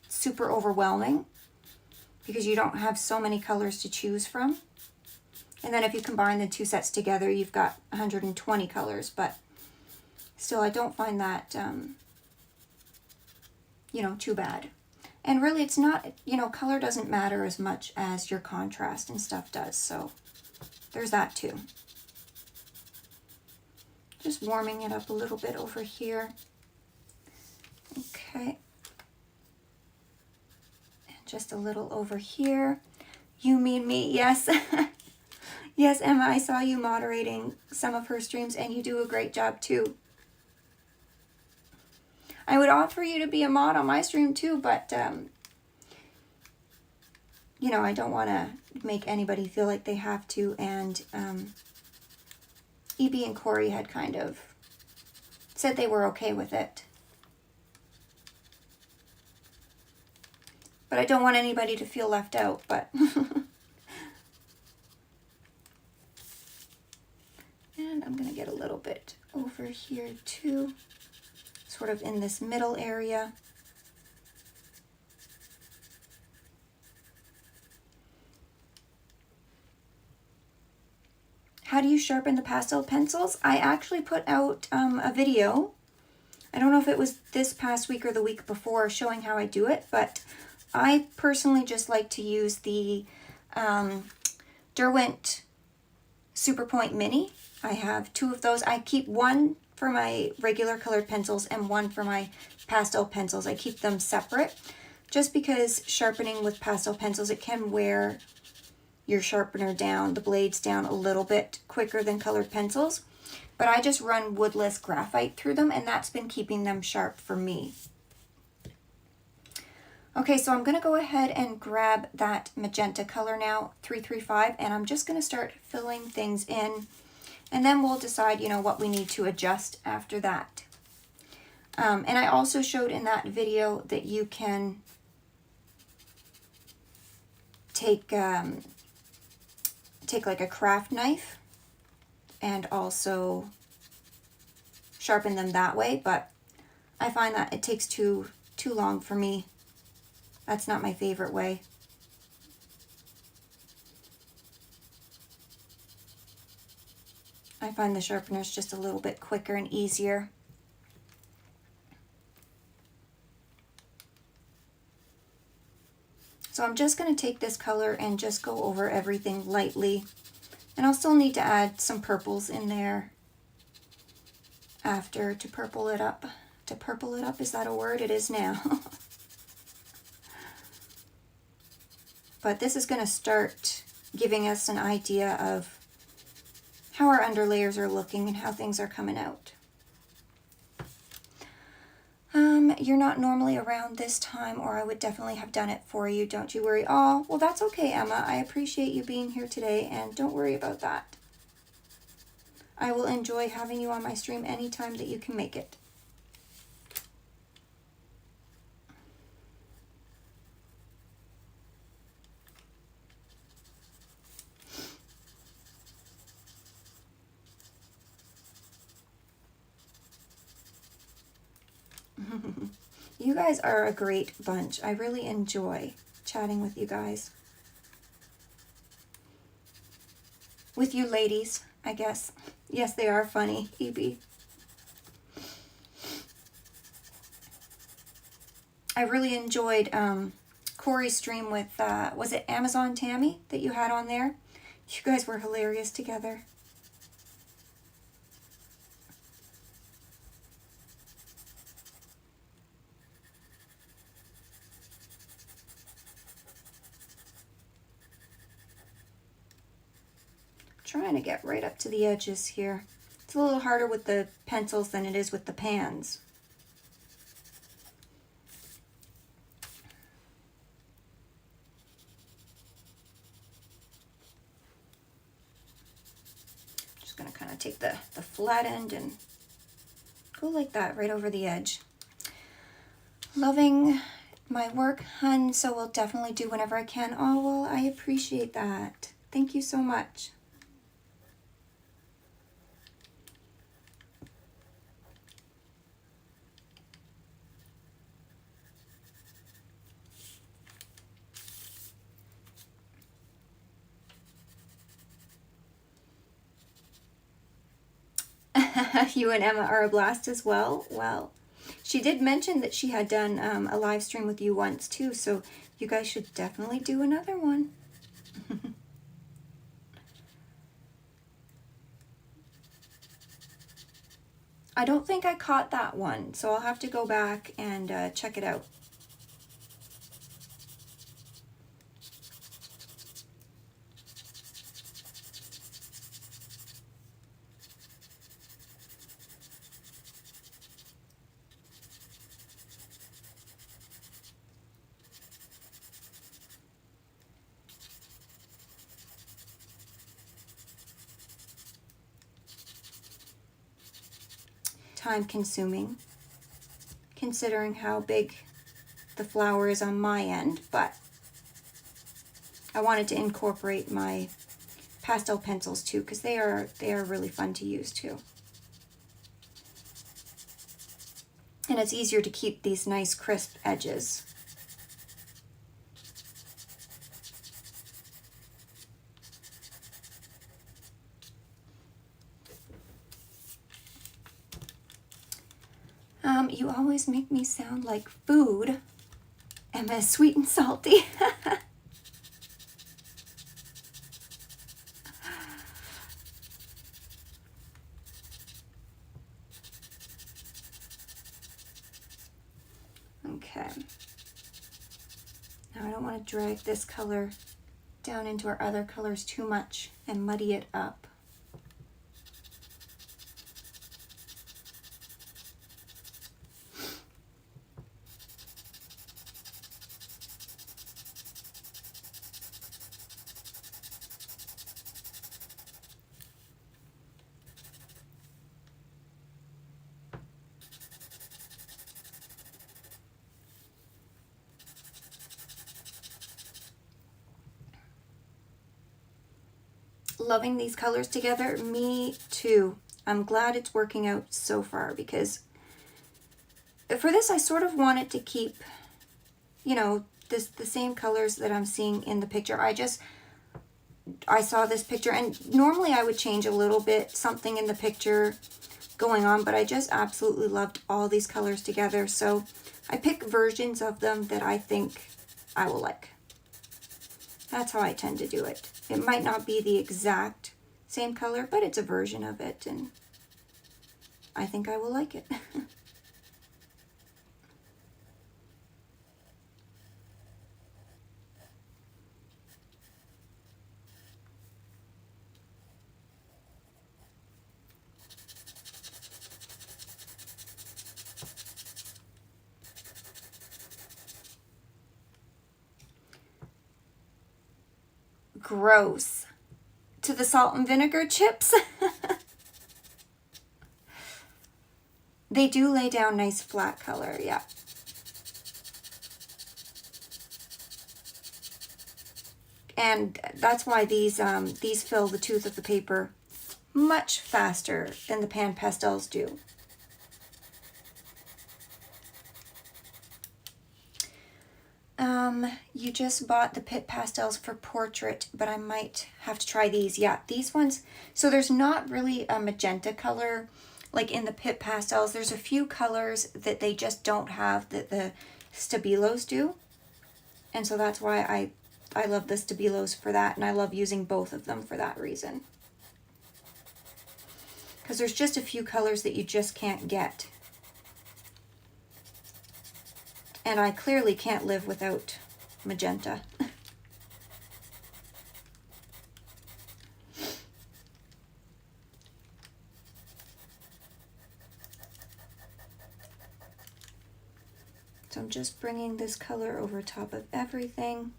super overwhelming because you don't have so many colors to choose from. And then if you combine the two sets together, you've got 120 colors, but still I don't find that, you know, too bad. And really it's not, you know, color doesn't matter as much as your contrast and stuff does. So there's that too. Just warming it up a little bit over here. Okay. And just a little over here. You mean me, yes. Yes, Emma, I saw you moderating some of her streams and you do a great job too. I would offer you to be a mod on my stream too, but you know, I don't want to make anybody feel like they have to, and EB and Corey had kind of said they were okay with it. But I don't want anybody to feel left out, but and I'm going to get a little bit over here too, sort of in this middle area. How do you sharpen the pastel pencils? I actually put out a video. I don't know if it was this past week or the week before showing how I do it, but I personally just like to use the Derwent Superpoint Mini. I have two of those. I keep one for my regular colored pencils and one for my pastel pencils. I keep them separate just because sharpening with pastel pencils, it can wear your sharpener down, the blades down a little bit quicker than colored pencils. But I just run woodless graphite through them, and that's been keeping them sharp for me. Okay, so I'm going to go ahead and grab that magenta color now, 335, and I'm just going to start filling things in, and then we'll decide, you know, what we need to adjust after that. And I also showed in that video that you can take like a craft knife and also sharpen them that way, but I find that it takes too long for me. That's not my favorite way. I find the sharpener is just a little bit quicker and easier. So I'm just going to take this color and just go over everything lightly. And I'll still need to add some purples in there after to purple it up. To purple it up, is that a word? It is now. But this is going to start giving us an idea of how our underlayers are looking and how things are coming out. You're not normally around this time, or I would definitely have done it for you. Don't you worry. Oh, well, that's okay, Emma. I appreciate you being here today, and don't worry about that. I will enjoy having you on my stream anytime that you can make it. You guys are a great bunch. I really enjoy chatting with you guys. With you ladies, I guess. Yes, they are funny, Evie. I really enjoyed Corey's stream with, was it Amazon Tammy that you had on there? You guys were hilarious together. Trying to get right up to the edges here. It's a little harder with the pencils than it is with the pans. Just gonna kind of take the flat end and go like that right over the edge. Loving my work, hun, so we'll definitely do whenever I can. Oh, well, I appreciate that. Thank you so much. You and Emma are a blast as well. Well, she did mention that she had done a live stream with you once too, so you guys should definitely do another one. I don't think I caught that one, so I'll have to go back and check it out. Time consuming, considering how big the flower is on my end, but I wanted to incorporate my pastel pencils too, because they are really fun to use too. And it's easier to keep these nice crisp edges. You always make me sound like food. Emma, sweet and salty. Okay. Now I don't want to drag this color down into our other colors too much and muddy it up. Loving these colors together. Me too. I'm glad it's working out so far, because for this I sort of wanted to keep, you know, the same colors that I'm seeing in the picture. I saw this picture, and normally I would change a little bit, something in the picture going on, but I just absolutely loved all these colors together. So I pick versions of them that I think I will like. That's how I tend to do it. It might not be the exact same color, but it's a version of it, and I think I will like it. Gross. To the salt and vinegar chips. They do lay down nice flat color, yeah. And that's why these fill the tooth of the paper much faster than the pan pastels do. you just bought the Pit Pastels for portrait, but I might have to try these. Yeah, these ones, so there's not really a magenta color like in the Pit Pastels. There's a few colors that they just don't have that the Stabilos do. And so that's why I love the Stabilos for that, and I love using both of them for that reason. Because there's just a few colors that you just can't get. And I clearly can't live without magenta. So I'm just bringing this color over top of everything.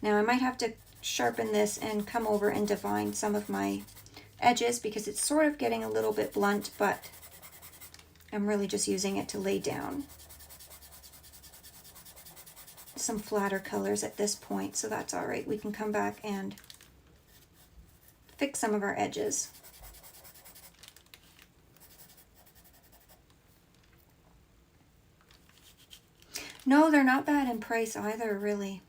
Now I might have to sharpen this and come over and define some of my edges because it's sort of getting a little bit blunt, but I'm really just using it to lay down some flatter colors at this point, so that's all right. We can come back and fix some of our edges. No, they're not bad in price either, really.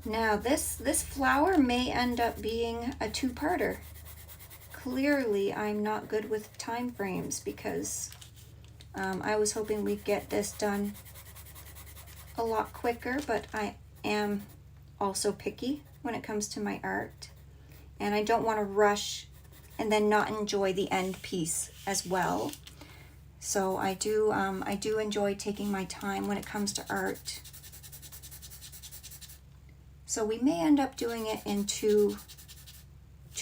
Now this flower may end up being a two-parter. Clearly I'm not good with time frames because I was hoping we'd get this done a lot quicker, but I am also picky when it comes to my art, and I don't want to rush and then not enjoy the end piece as well. So I do enjoy taking my time when it comes to art. So we may end up doing it in two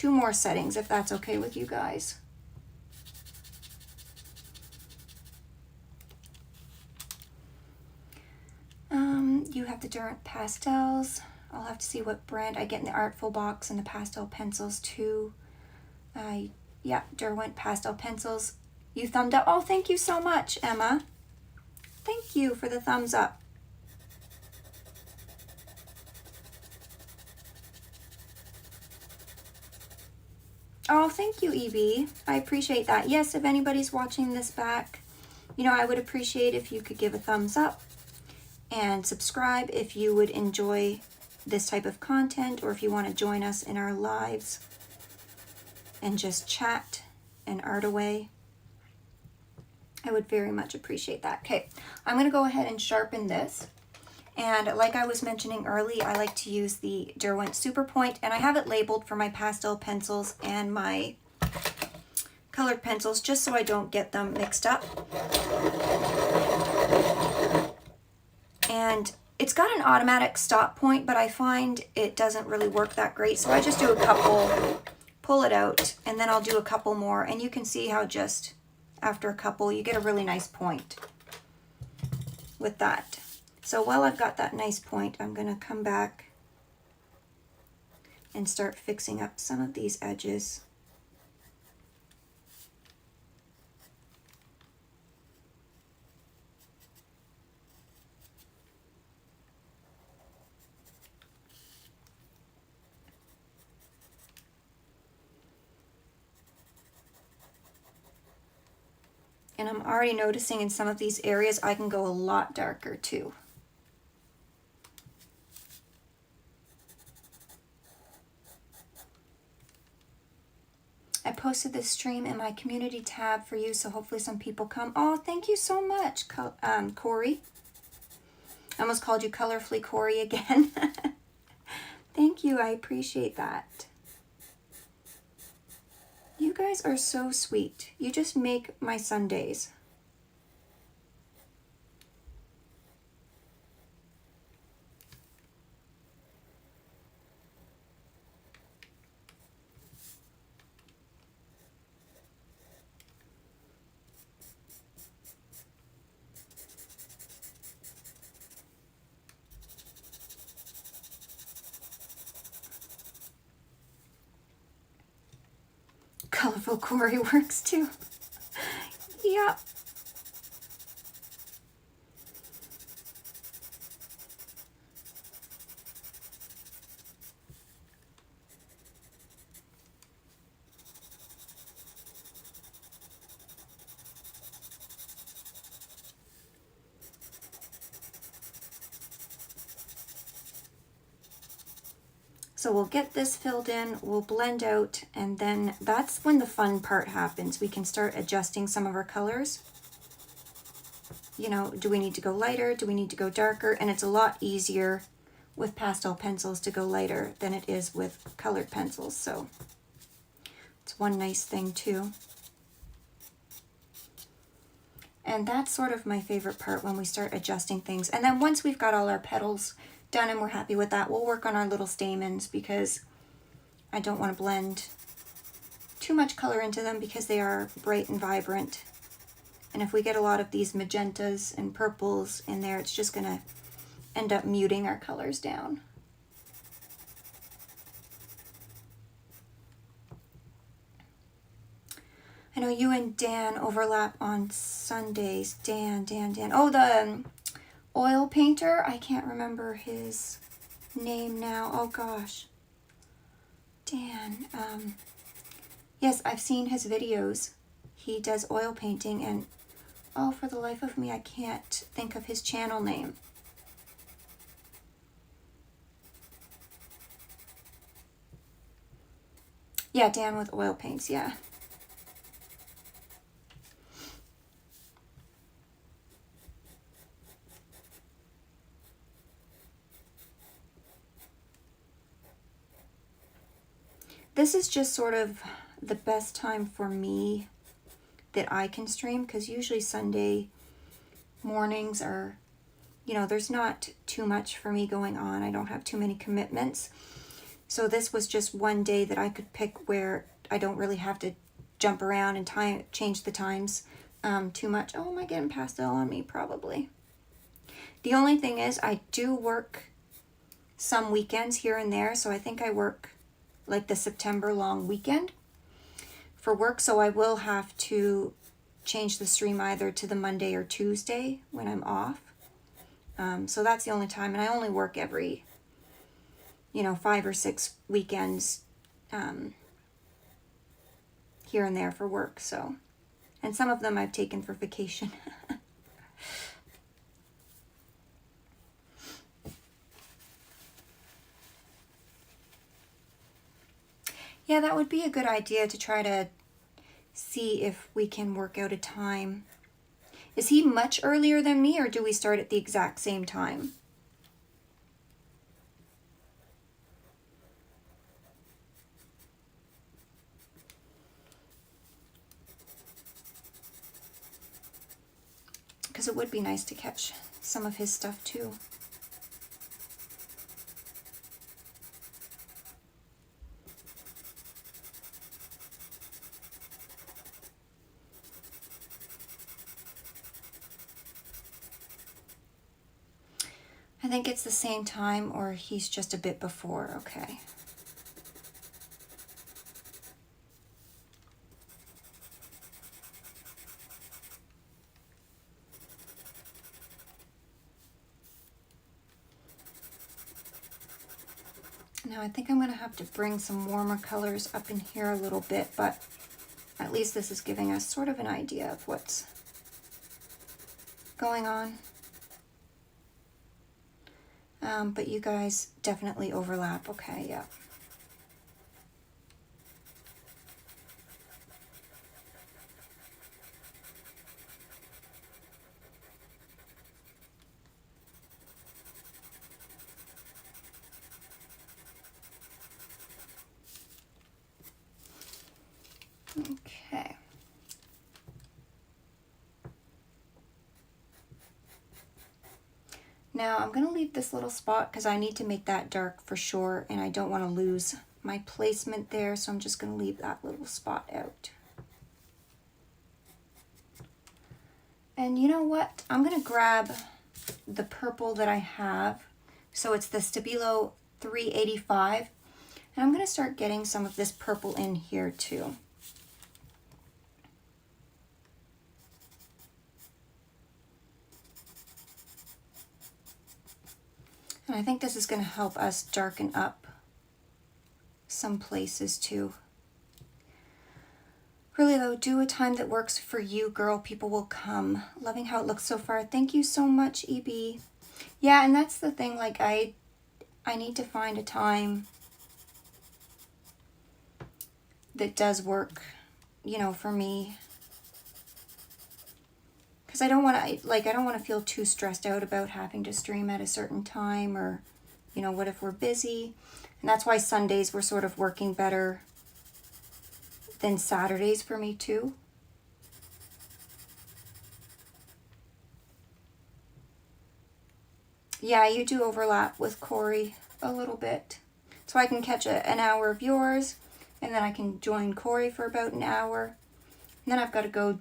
more settings, if that's okay with you guys. You have the Derwent pastels. I'll have to see what brand I get in the Artful box, and the pastel pencils too. Yeah, Derwent pastel pencils. You thumbed up. Oh, thank you so much, Emma. Thank you for the thumbs up. Oh, thank you, Evie. I appreciate that. Yes, if anybody's watching this back, you know, I would appreciate if you could give a thumbs up and subscribe if you would enjoy this type of content, or if you want to join us in our lives and just chat and art away. I would very much appreciate that. Okay, I'm going to go ahead and sharpen this. And like I was mentioning earlier, I like to use the Derwent Super Point, and I have it labeled for my pastel pencils and my colored pencils just so I don't get them mixed up. And it's got an automatic stop point, but I find it doesn't really work that great. So I just do a couple, pull it out, and then I'll do a couple more. And you can see how just after a couple, you get a really nice point with that. So while I've got that nice point, I'm going to come back and start fixing up some of these edges. And I'm already noticing in some of these areas I can go a lot darker too. I posted this stream in my community tab for you, so hopefully some people come. Oh, thank you so much, Corey. I almost called you Colorfully Corey again. Thank you, I appreciate that. You guys are so sweet. You just make my Sundays. beautiful Corey works too. Yeah. So we'll get this filled in, we'll blend out, and then that's when the fun part happens. We can start adjusting some of our colors. You know, do we need to go lighter? Do we need to go darker? And it's a lot easier with pastel pencils to go lighter than it is with colored pencils. So it's one nice thing too. And that's sort of my favorite part, when we start adjusting things. And then once we've got all our petals done and we're happy with that, we'll work on our little stamens, because I don't want to blend too much color into them because they are bright and vibrant. And if we get a lot of these magentas and purples in there, it's just going to end up muting our colors down. I know you and Dan overlap on Sundays. Dan. Oh, the oil painter. I can't remember his name now. Oh gosh. Dan. Yes, I've seen his videos. He does oil painting, and oh, for the life of me, I can't think of his channel name. Yeah, Dan with oil paints, yeah. This is just sort of the best time for me that I can stream, because usually Sunday mornings are, you know, there's not too much for me going on. I don't have too many commitments. So this was just one day that I could pick where I don't really have to jump around and change the times too much. Oh, am I getting pastel on me? Probably. The only thing is I do work some weekends here and there. So I think I work like the September long weekend for work. So I will have to change the stream either to the Monday or Tuesday when I'm off. So that's the only time. And I only work every, you know, 5 or 6 weekends here and there for work. So, and some of them I've taken for vacation. Yeah, that would be a good idea to try to see if we can work out a time. Is he much earlier than me, or do we start at the exact same time? Because it would be nice to catch some of his stuff too. I think it's the same time, or he's just a bit before. Okay. Now I think I'm going to have to bring some warmer colors up in here a little bit, but at least this is giving us sort of an idea of what's going on. But you guys definitely overlap. Okay, yeah. Okay. Now I'm going to leave this little spot because I need to make that dark for sure, and I don't want to lose my placement there, so I'm just going to leave that little spot out. And you know what? I'm going to grab the purple that I have. So it's the Stabilo 385. And I'm going to start getting some of this purple in here too. And I think this is going to help us darken up some places too. Really though, do a time that works for you, girl. People will come. Loving how it looks so far. Thank you so much, EB. Yeah, and that's the thing, like I need to find a time that does work, you know, for me. Because I don't want to, I don't want to feel too stressed out about having to stream at a certain time, or, you know, what if we're busy? And that's why Sundays were sort of working better than Saturdays for me too. Yeah, you do overlap with Corey a little bit. So I can catch an hour of yours, and then I can join Corey for about an hour. And then I've got to go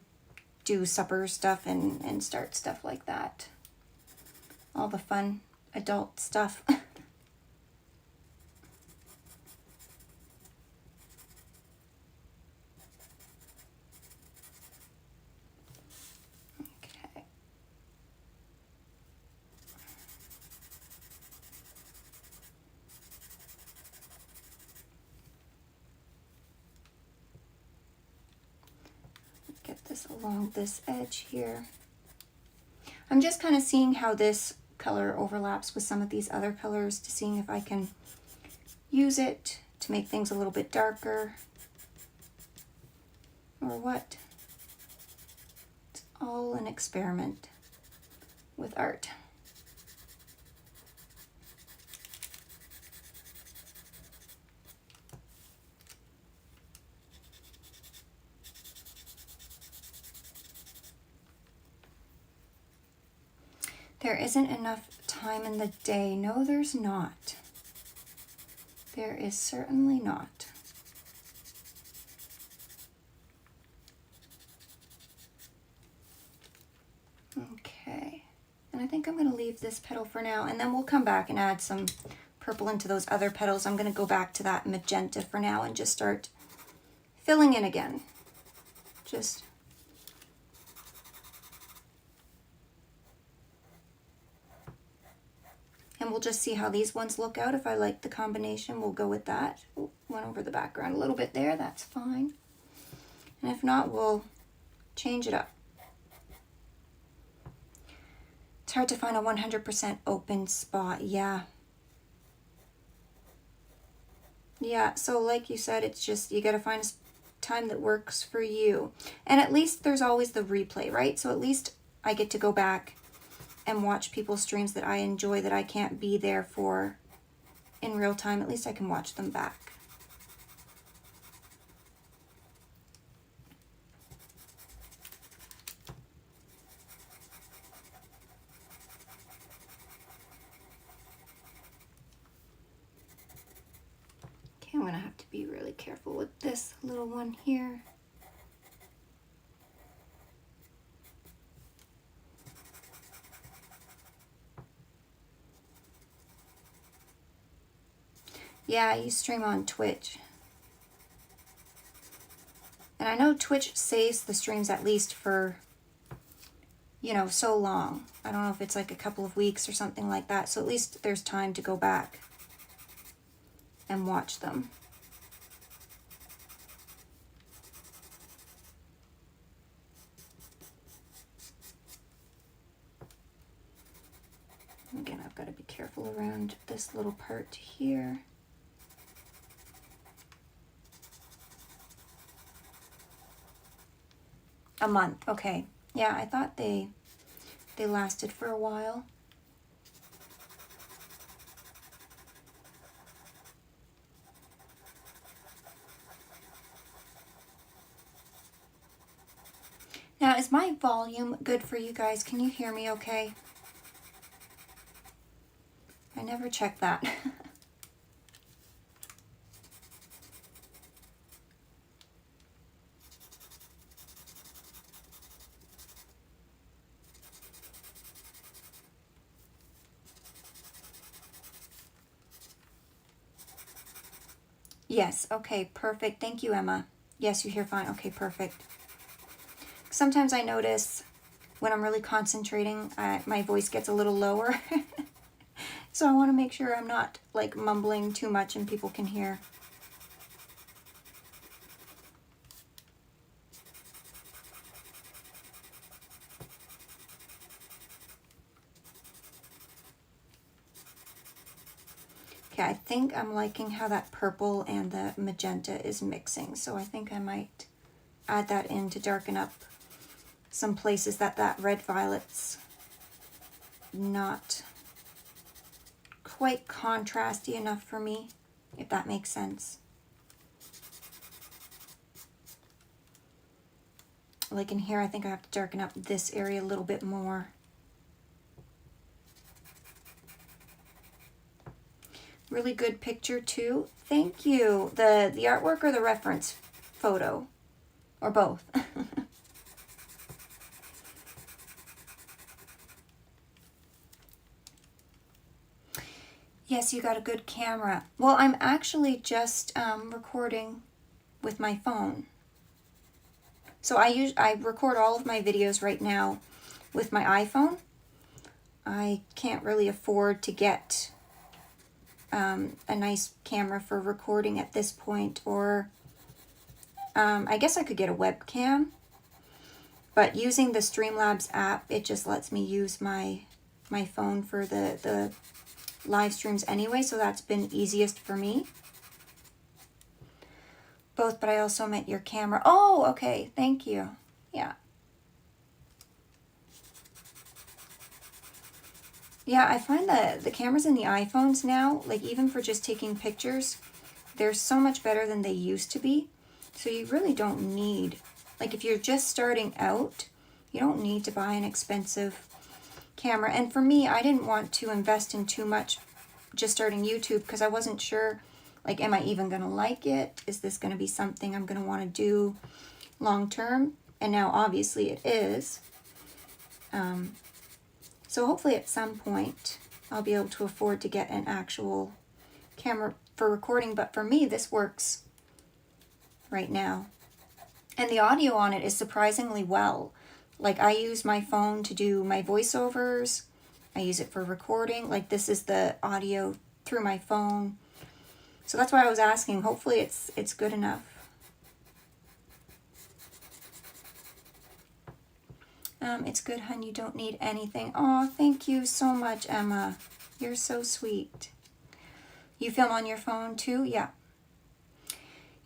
do supper stuff and start stuff like that. All the fun adult stuff. Okay. Get this along this edge here. I'm just kind of seeing how this color overlaps with some of these other colors, to seeing if I can use it to make things a little bit darker or what. It's all an experiment with art. There isn't enough time in the day. No, there's not. There is certainly not. Okay. And I think I'm going to leave this petal for now, and then we'll come back and add some purple into those other petals. I'm going to go back to that magenta for now and just start filling in again. Just and we'll just see how these ones look out. If I like the combination, we'll go with that. Ooh, went over the background a little bit there, that's fine. And if not, we'll change it up. It's hard to find a 100% open spot, yeah. Yeah, so like you said, it's just, you gotta find a time that works for you. And at least there's always the replay, right? So at least I get to go back and watch people's streams that I enjoy, that I can't be there for in real time. At least I can watch them back. Okay, I'm gonna have to be really careful with this little one here. Yeah, you stream on Twitch. And I know Twitch saves the streams at least for, you know, so long. I don't know if it's like a couple of weeks or something like that. So at least there's time to go back and watch them. Again, I've got to be careful around this little part here. A month, okay. Yeah, I thought they lasted for a while. Now, is my volume good for you guys? Can you hear me okay? I never check that. Yes, okay, perfect. Thank you, Emma. Yes, you hear fine. Okay, perfect. Sometimes I notice when I'm really concentrating, my voice gets a little lower. So I want to make sure I'm not like mumbling too much and people can hear. Okay, I think I'm liking how that purple and the magenta is mixing. So I think I might add that in to darken up some places that red violet's not quite contrasty enough for me, if that makes sense. Like in here, I think I have to darken up this area a little bit more. Really good picture too. Thank you. The artwork or the reference photo? Or both? Yes, you got a good camera. Well, I'm actually just recording with my phone. So I record all of my videos right now with my iPhone. I can't really afford to get a nice camera for recording at this point, or I guess I could get a webcam, but using the Streamlabs app, it just lets me use my phone for the live streams anyway, so that's been easiest for me. Both, but I also meant your camera. Oh, okay, thank you. Yeah. Yeah, I find that the cameras in the iPhones now, like even for just taking pictures, they're so much better than they used to be. So you really don't need, like if you're just starting out, you don't need to buy an expensive camera. And for me, I didn't want to invest in too much just starting YouTube because I wasn't sure, like, am I even going to like it? Is this going to be something I'm going to want to do long term? And now obviously it is. So hopefully at some point I'll be able to afford to get an actual camera for recording. But for me, this works right now. And the audio on it is surprisingly well. Like I use my phone to do my voiceovers. I use it for recording. Like this is the audio through my phone. So that's why I was asking. Hopefully it's good enough. It's good, hun. You don't need anything. Oh, thank you so much, Emma. You're so sweet. You film on your phone too? Yeah.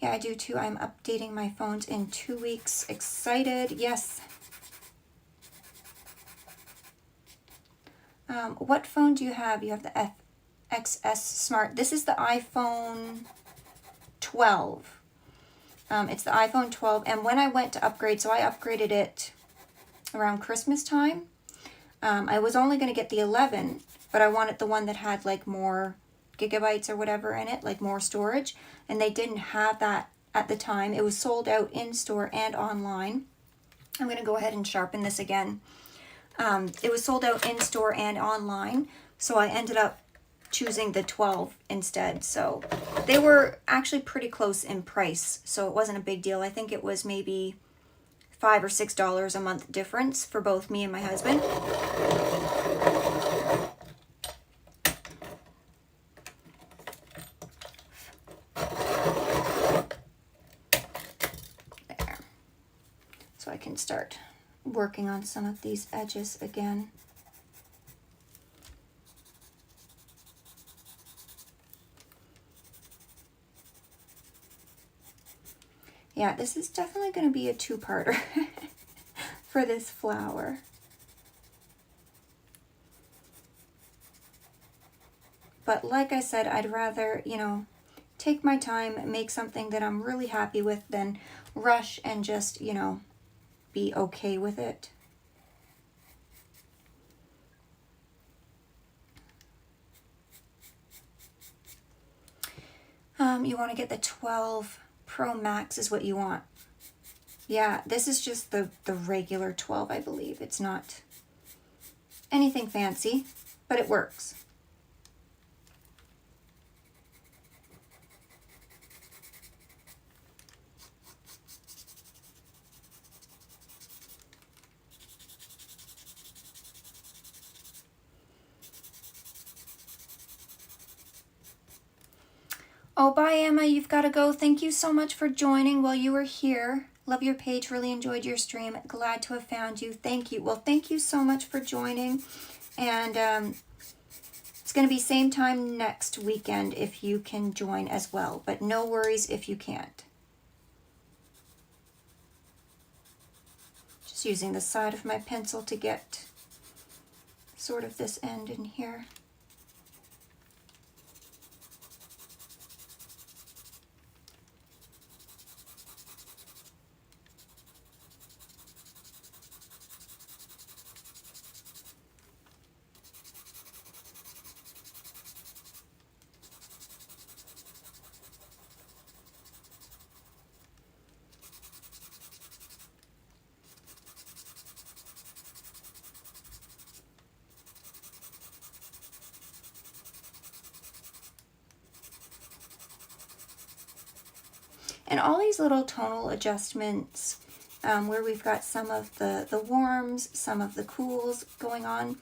Yeah, I do too. I'm updating my phones in 2 weeks. Excited. Yes. What phone do you have? You have the XS Smart. This is the iPhone 12. It's the iPhone 12. And when I went to upgrade, so I upgraded it around Christmas time. I was only going to get the 11, but I wanted the one that had like more gigabytes or whatever in it, like more storage. And they didn't have that at the time. It was sold out in store and online. I'm going to go ahead and sharpen this again. It was sold out in store and online, so I ended up choosing the 12 instead. So they were actually pretty close in price, so it wasn't a big deal. I think it was maybe $5 or $6 a month difference for both me and my husband. There. So I can start working on some of these edges again. Yeah, this is definitely going to be a two-parter for this flower. But like I said, I'd rather, you know, take my time, make something that I'm really happy with than rush and just, you know, be okay with it. You want to get the 12 Pro Max is what you want. Yeah, this is just the regular 12, I believe. It's not anything fancy, but it works. Oh, bye, Emma. You've got to go. Thank you so much for joining while you were here. Love your page. Really enjoyed your stream. Glad to have found you. Thank you. Well, thank you so much for joining. And it's going to be same time next weekend if you can join as well. But no worries if you can't. Just using the side of my pencil to get sort of this end in here. And all these little tonal adjustments where we've got some of the warms, some of the cools going on,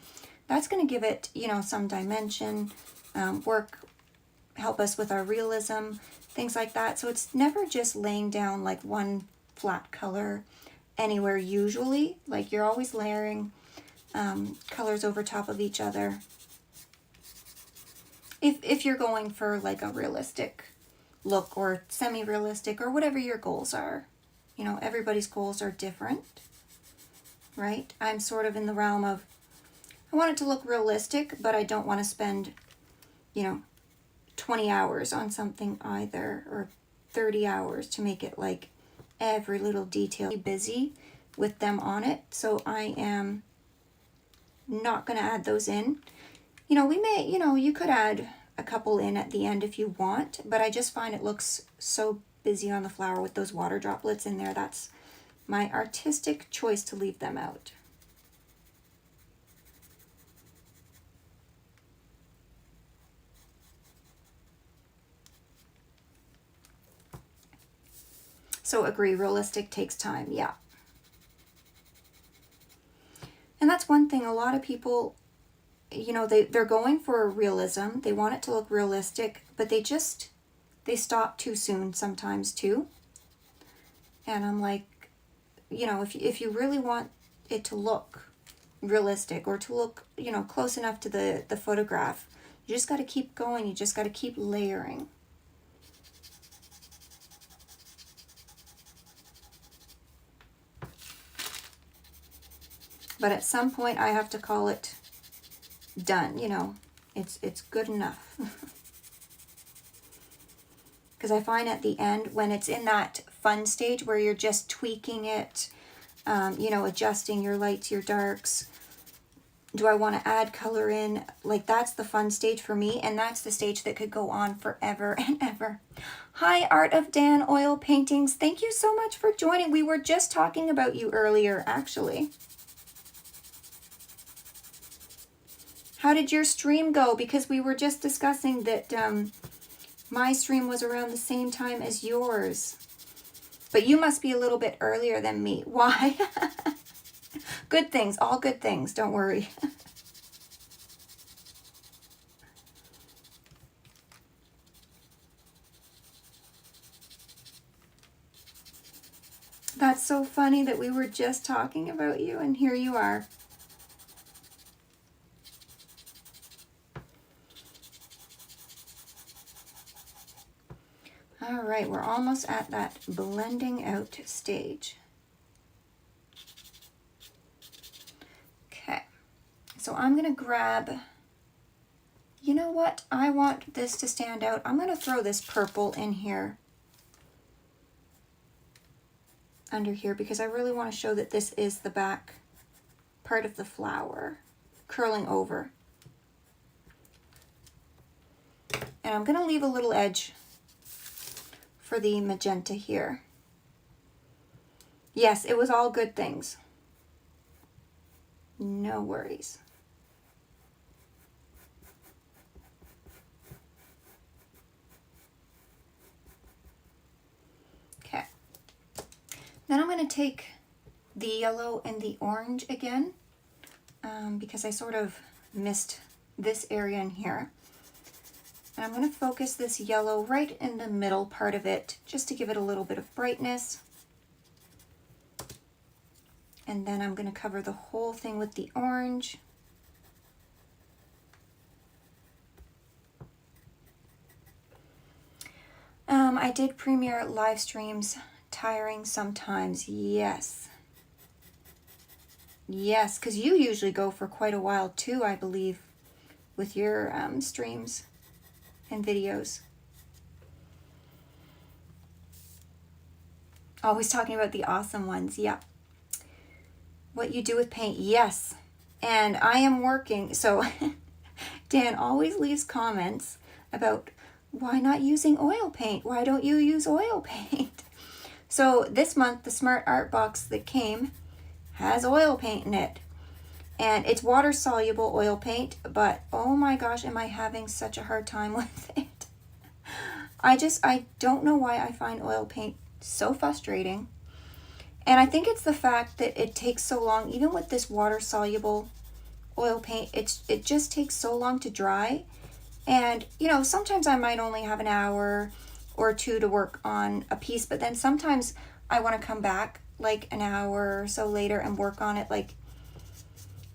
that's going to give it, you know, some dimension, help us with our realism, things like that. So it's never just laying down like one flat color anywhere usually. Like you're always layering colors over top of each other. If you're going for like a realistic look or semi-realistic or whatever your goals are. You know, everybody's goals are different, right? I'm sort of in the realm of, I want it to look realistic, but I don't want to spend, you know, 20 hours on something either, or 30 hours to make it like every little detail. Busy with them on it, so I am not going to add those in. You know, we may, you know, you could add a couple in at the end if you want, but I just find it looks so busy on the flower with those water droplets in there. That's my artistic choice to leave them out. So agree, realistic takes time, yeah. And that's one thing, a lot of people, you know, they're going for realism. They want it to look realistic, but they stop too soon sometimes too. And I'm like, you know, if you really want it to look realistic or to look, you know, close enough to the photograph, you just got to keep going. You just got to keep layering. But at some point I have to call it done, you know, it's good enough. Because I find at the end, when it's in that fun stage where you're just tweaking it, you know, adjusting your lights, your darks, do I want to add color in? Like, that's the fun stage for me, and that's the stage that could go on forever and ever. Hi, Art of Dan Oil Paintings. Thank you so much for joining. We were just talking about you earlier, actually. How did your stream go? Because we were just discussing that my stream was around the same time as yours. But you must be a little bit earlier than me. Why? Good things, all good things, don't worry. That's so funny that we were just talking about you and here you are. All right, we're almost at that blending out stage. Okay, so I'm going to grab, you know what? I want this to stand out. I'm going to throw this purple in here, under here, because I really want to show that this is the back part of the flower, curling over. And I'm going to leave a little edge for the magenta here. Yes, it was all good things. No worries. Okay. Then I'm going to take the yellow and the orange again, because I sort of missed this area in here. And I'm going to focus this yellow right in the middle part of it, just to give it a little bit of brightness. And then I'm going to cover the whole thing with the orange. I did premiere live streams. Tiring sometimes. Yes. Yes, because you usually go for quite a while too, I believe, with your streams and videos. Always talking about the awesome ones. Yeah. What you do with paint. Yes. And I am working. So Dan always leaves comments about why not using oil paint? Why don't you use oil paint? So this month, the Smart Art box that came has oil paint in it. And it's water-soluble oil paint, but oh my gosh, am I having such a hard time with it. I don't know why I find oil paint so frustrating. And I think it's the fact that it takes so long, even with this water-soluble oil paint, it just takes so long to dry. And, you know, sometimes I might only have an hour or two to work on a piece, but then sometimes I want to come back like an hour or so later and work on it, like,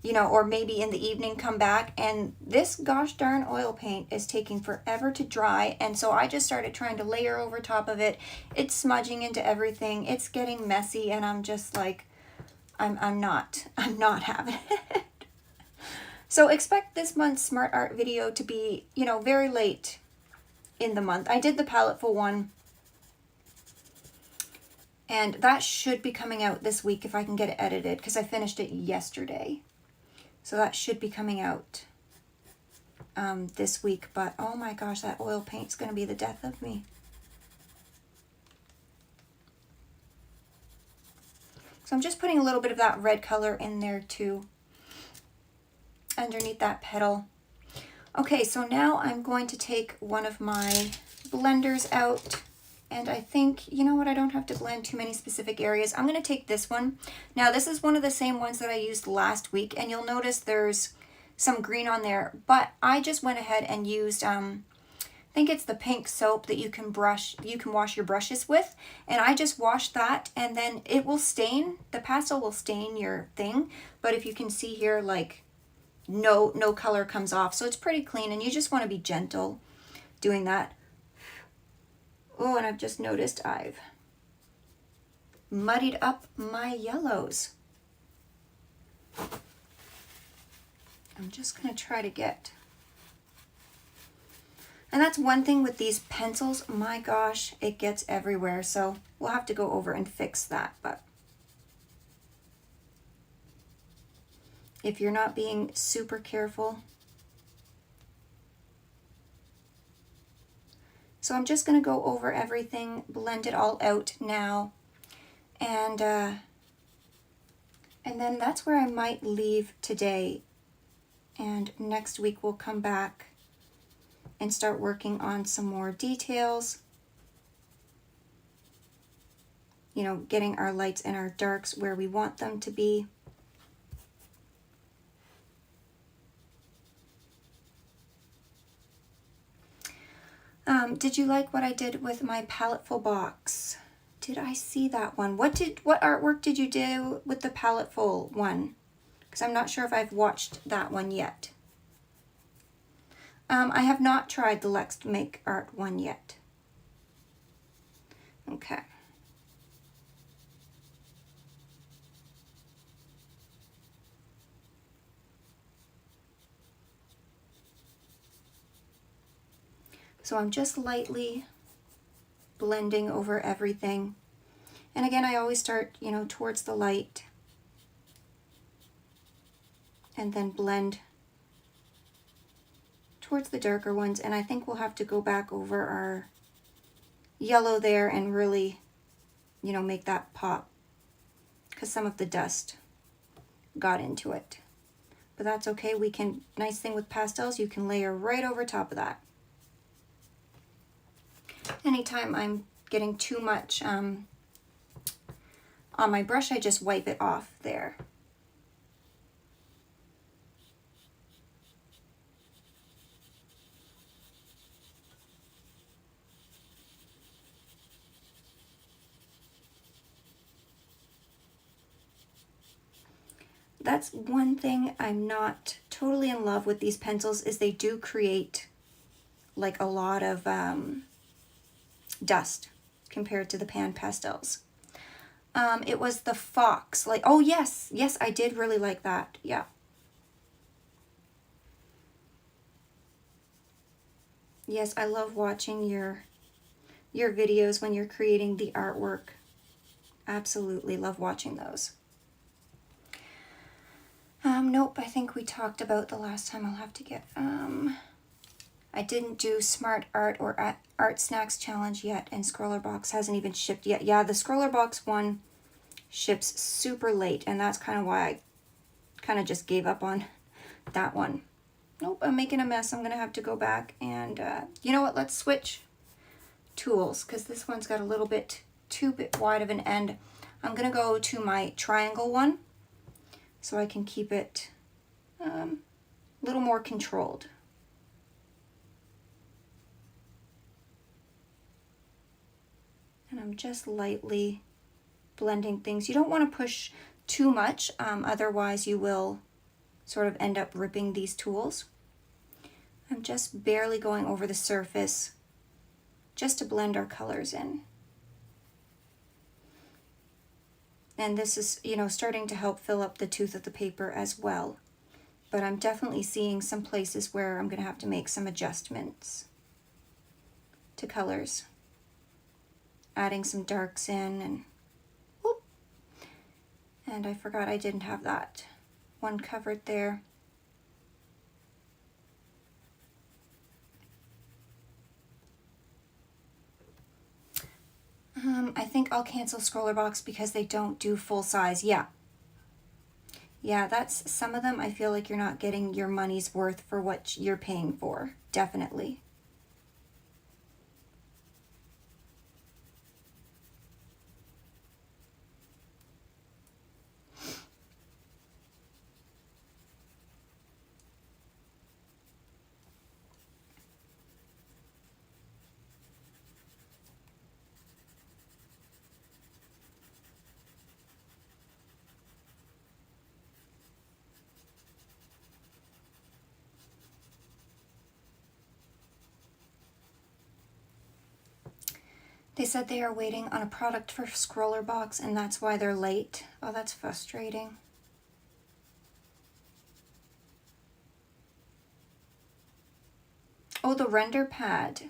you know, or maybe in the evening come back, and this gosh darn oil paint is taking forever to dry. And so I just started trying to layer over top of it. It's smudging into everything. It's getting messy, and I'm just like, I'm not having it. So expect this month's Smart Art video to be, you know, very late in the month. I did the palettefull one, and that should be coming out this week if I can get it edited, because I finished it yesterday. So that should be coming out this week. But oh my gosh, that oil paint's going to be the death of me. So I'm just putting a little bit of that red color in there too, underneath that petal. Okay, so now I'm going to take one of my blenders out, and I think, you know what, I don't have to blend too many specific areas. I'm going to take this one. Now this is one of the same ones that I used last week, and you'll notice there's some green on there, but I just went ahead and used, I think it's the pink soap that you can wash your brushes with, and I just washed that, and then it will stain, the pastel will stain your thing, but if you can see here, like, no color comes off, so it's pretty clean, and you just want to be gentle doing that. Oh, and I've just noticed I've muddied up my yellows. I'm just going to try to get, and that's one thing with these pencils, my gosh, it gets everywhere, so we'll have to go over and fix that. But if you're not being super careful. So I'm just going to go over everything, blend it all out now, and then that's where I might leave today, and next week we'll come back and start working on some more details, you know, getting our lights and our darks where we want them to be. Did you like what I did with my paletteful box? Did I see that one? What artwork did you do with the paletteful one? Because I'm not sure if I've watched that one yet. I have not tried the Let's Make Art one yet. Okay. So I'm just lightly blending over everything. And again, I always start, you know, towards the light and then blend towards the darker ones. And I think we'll have to go back over our yellow there and really, you know, make that pop, because some of the dust got into it. But that's okay. We can, nice thing with pastels, you can layer right over top of that. Anytime I'm getting too much on my brush, I just wipe it off there. that's one thing I'm not totally in love with these pencils, is they do create like a lot of dust compared to the pan pastels. It was the Fox, like, oh yes, I did really like that. Yeah. Yes, I love watching your videos when you're creating the artwork. Absolutely love watching those. Nope, I think we talked about the last time. I'll have to get, I didn't do Smart Art or Art Snacks Challenge yet, and Scroller Box hasn't even shipped yet. Yeah, the Scroller Box one ships super late, and that's kind of why I kind of just gave up on that one. Nope, I'm making a mess. I'm going to have to go back and, you know what, let's switch tools, because this one's got a little bit too wide of an end. I'm going to go to my triangle one so I can keep it a little more controlled. And I'm just lightly blending things. You don't want to push too much, otherwise you will sort of end up ripping these tools. I'm just barely going over the surface just to blend our colors in. And this is, you know, starting to help fill up the tooth of the paper as well. But I'm definitely seeing some places where I'm going to have to make some adjustments to colors. Adding some darks in, and whoop. And I forgot I didn't have that one covered there. I think I'll cancel Scroller Box because they don't do full size. Yeah, that's some of them. I feel like you're not getting your money's worth for what you're paying for. Definitely. They said they are waiting on a product for Scroller Box, and that's why they're late. Oh, that's frustrating. Oh, the render pad.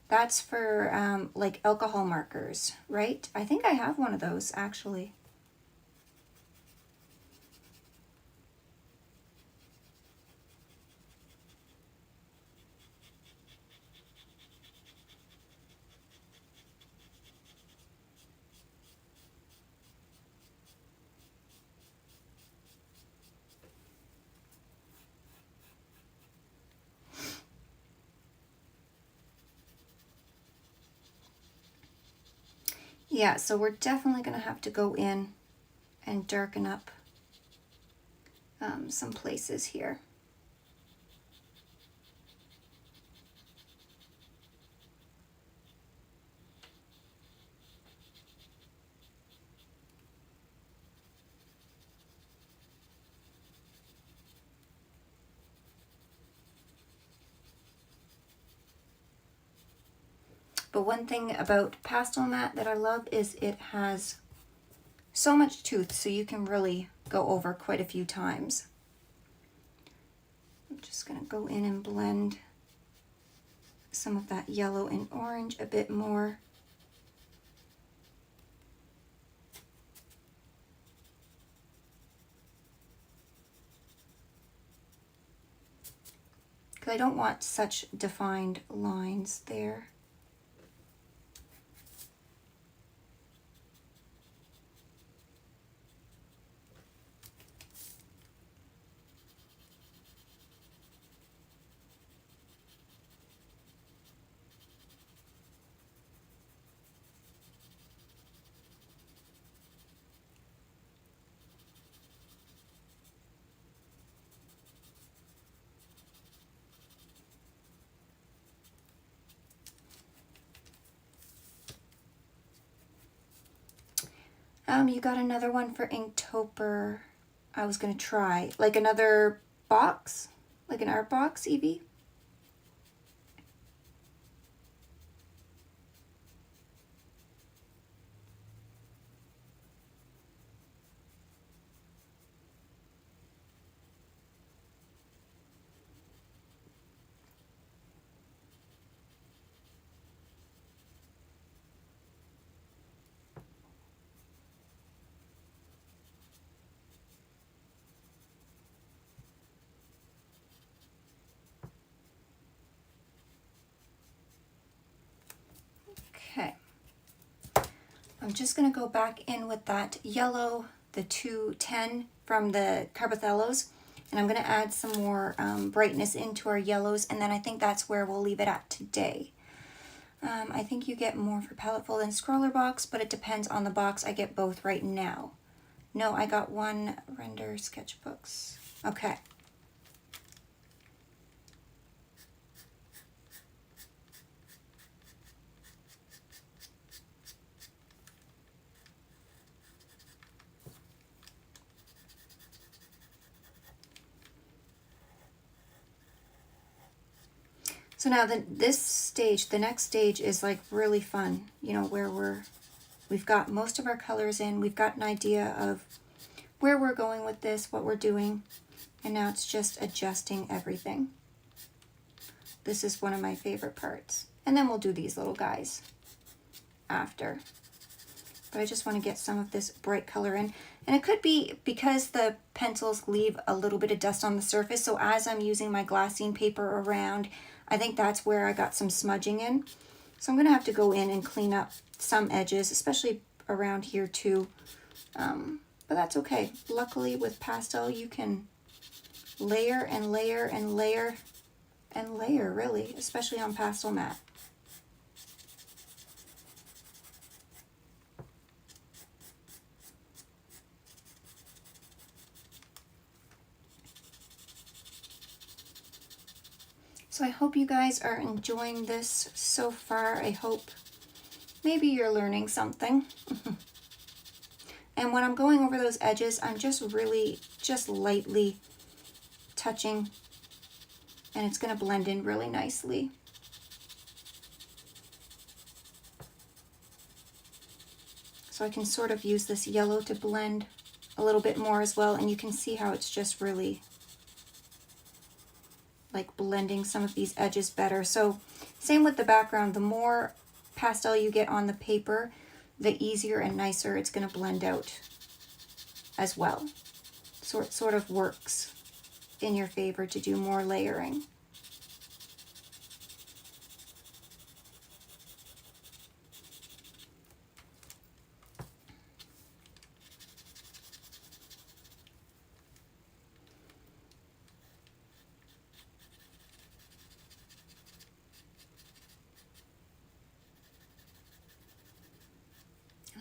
That's for like alcohol markers, right? I think I have one of those actually. Yeah, so we're definitely going to have to go in and darken up some places here. But one thing about Pastelmat that I love is it has so much tooth, so you can really go over quite a few times. I'm just going to go in and blend some of that yellow and orange a bit more. Because I don't want such defined lines there. You got another one for Inktober. I was going to try. Like another box? Like an art box, Evie? Okay. I'm just going to go back in with that yellow, the 210 from the carbothellos, and I'm going to add some more brightness into our yellows, and then I think that's where we'll leave it at today. I think you get more for Palettefull than Scroller Box, but it depends on the box. I get both right now. No, I got one render sketchbooks. Okay. So now this stage, the next stage is like really fun, you know, where we've got most of our colors in, we've got an idea of where we're going with this, what we're doing, and now it's just adjusting everything. This is one of my favorite parts. And then we'll do these little guys after. But I just want to get some of this bright color in. And it could be because the pencils leave a little bit of dust on the surface, so as I'm using my glassine paper around, I think that's where I got some smudging in. So I'm going to have to go in and clean up some edges, especially around here too. But that's okay. Luckily with pastel, you can layer and layer and layer and layer, really, especially on Pastelmat. So I hope you guys are enjoying this so far. I hope maybe you're learning something. And when I'm going over those edges, I'm just really, just lightly touching, and it's going to blend in really nicely. So I can sort of use this yellow to blend a little bit more as well, and you can see how it's just really like blending some of these edges better. So same with the background, the more pastel you get on the paper, the easier and nicer it's going to blend out as well. So it sort of works in your favor to do more layering.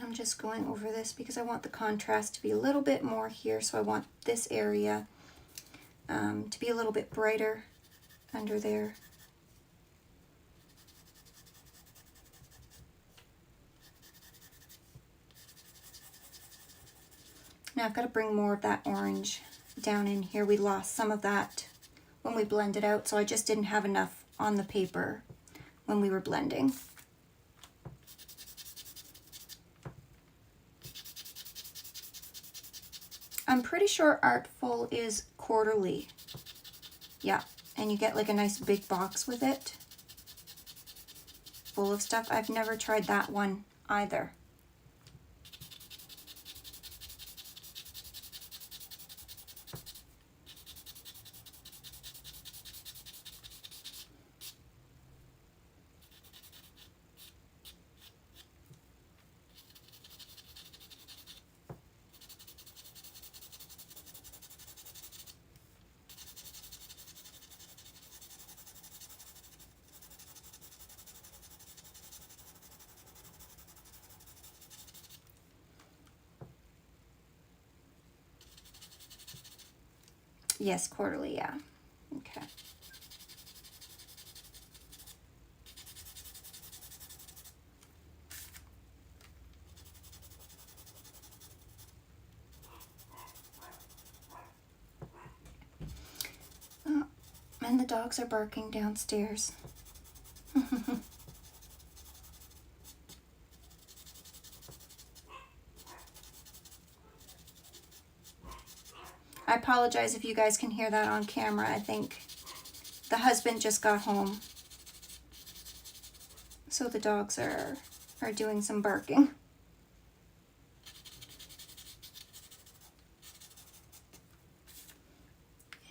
I'm just going over this because I want the contrast to be a little bit more here, so I want this area to be a little bit brighter under there. Now I've got to bring more of that orange down in here. We lost some of that when we blended out, so I just didn't have enough on the paper when we were blending. I'm pretty sure Artful is quarterly. Yeah, and you get like a nice big box with it, full of stuff. I've never tried that one either. Yes, quarterly, yeah. Okay. And the dogs are barking downstairs. I apologize if you guys can hear that on camera. I think the husband just got home, so the dogs are doing some barking.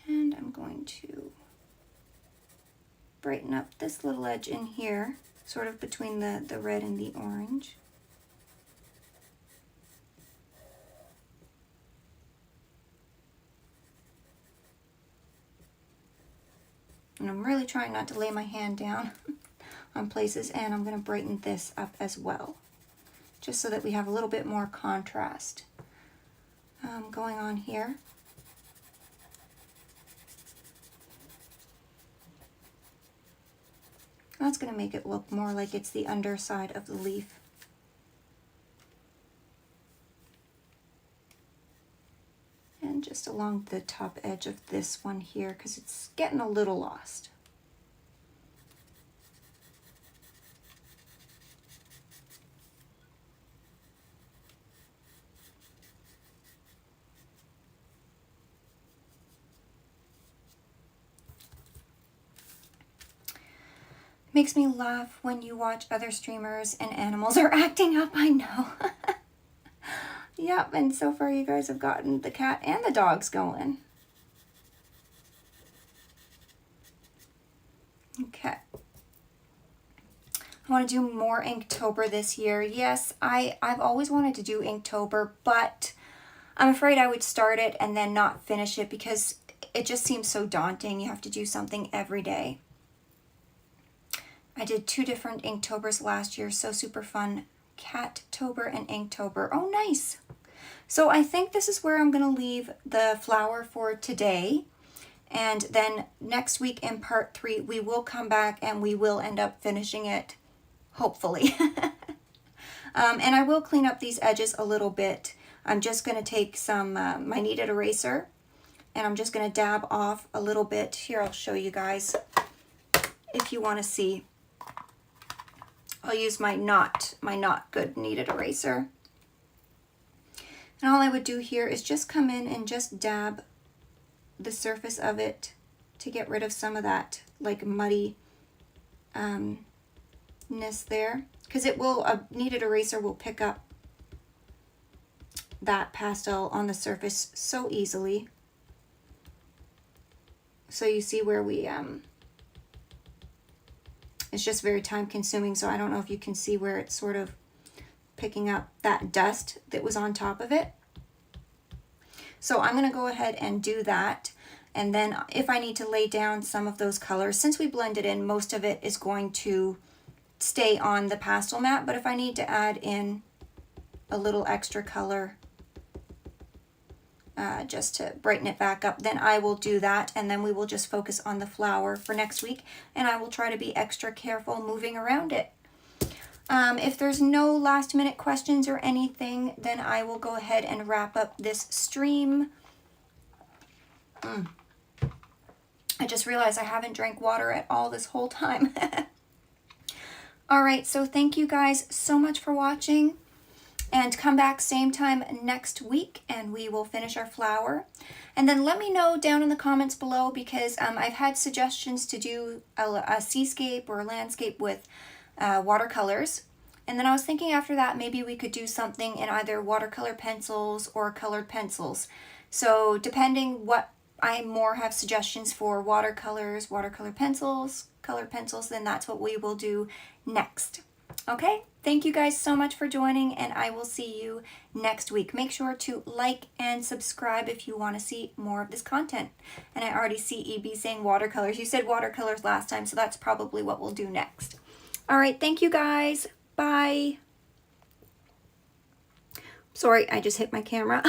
And I'm going to brighten up this little edge in here, sort of between the red and the orange. And I'm really trying not to lay my hand down on places, and I'm going to brighten this up as well, just so that we have a little bit more contrast going on here. That's going to make it look more like it's the underside of the leaf. And just along the top edge of this one here, because it's getting a little lost. Makes me laugh when you watch other streamers and animals are acting up, I know. Yep, and so far you guys have gotten the cat and the dogs going. Okay. I want to do more Inktober this year. Yes, I've always wanted to do Inktober, but I'm afraid I would start it and then not finish it because it just seems so daunting. You have to do something every day. I did 2 different Inktobers last year, so super fun. Cattober and Inktober. Oh, nice. So I think this is where I'm going to leave the flower for today. And then next week in part 3, we will come back and we will end up finishing it, hopefully. And I will clean up these edges a little bit. I'm just going to take some, my kneaded eraser, and I'm just going to dab off a little bit. Here, I'll show you guys if you want to see. I'll use my not good kneaded eraser. And all I would do here is just come in and just dab the surface of it to get rid of some of that like muddy ness there. Because it will, a kneaded eraser will pick up that pastel on the surface so easily. So you see where we, it's just very time consuming, so I don't know if you can see where it's sort of picking up that dust that was on top of it. So I'm going to go ahead and do that. And then if I need to lay down some of those colors, since we blended in, most of it is going to stay on the pastel mat. But if I need to add in a little extra color just to brighten it back up, then I will do that, and then we will just focus on the flower for next week, and I will try to be extra careful moving around it. If there's no last minute questions or anything, then I will go ahead and wrap up this stream. I just realized I haven't drank water at all this whole time. All right, so thank you guys so much for watching. And come back same time next week and we will finish our flower. And then let me know down in the comments below, because I've had suggestions to do a seascape or a landscape with watercolors. And then I was thinking after that, maybe we could do something in either watercolor pencils or colored pencils. So depending what I more have suggestions for, watercolors, watercolor pencils, colored pencils, then that's what we will do next. Okay, thank you guys so much for joining, and I will see you next week. Make sure to like and subscribe if you want to see more of this content. And I already see EB saying watercolors. You said watercolors last time, so that's probably what we'll do next. All right, thank you guys. Bye. Sorry, I just hit my camera.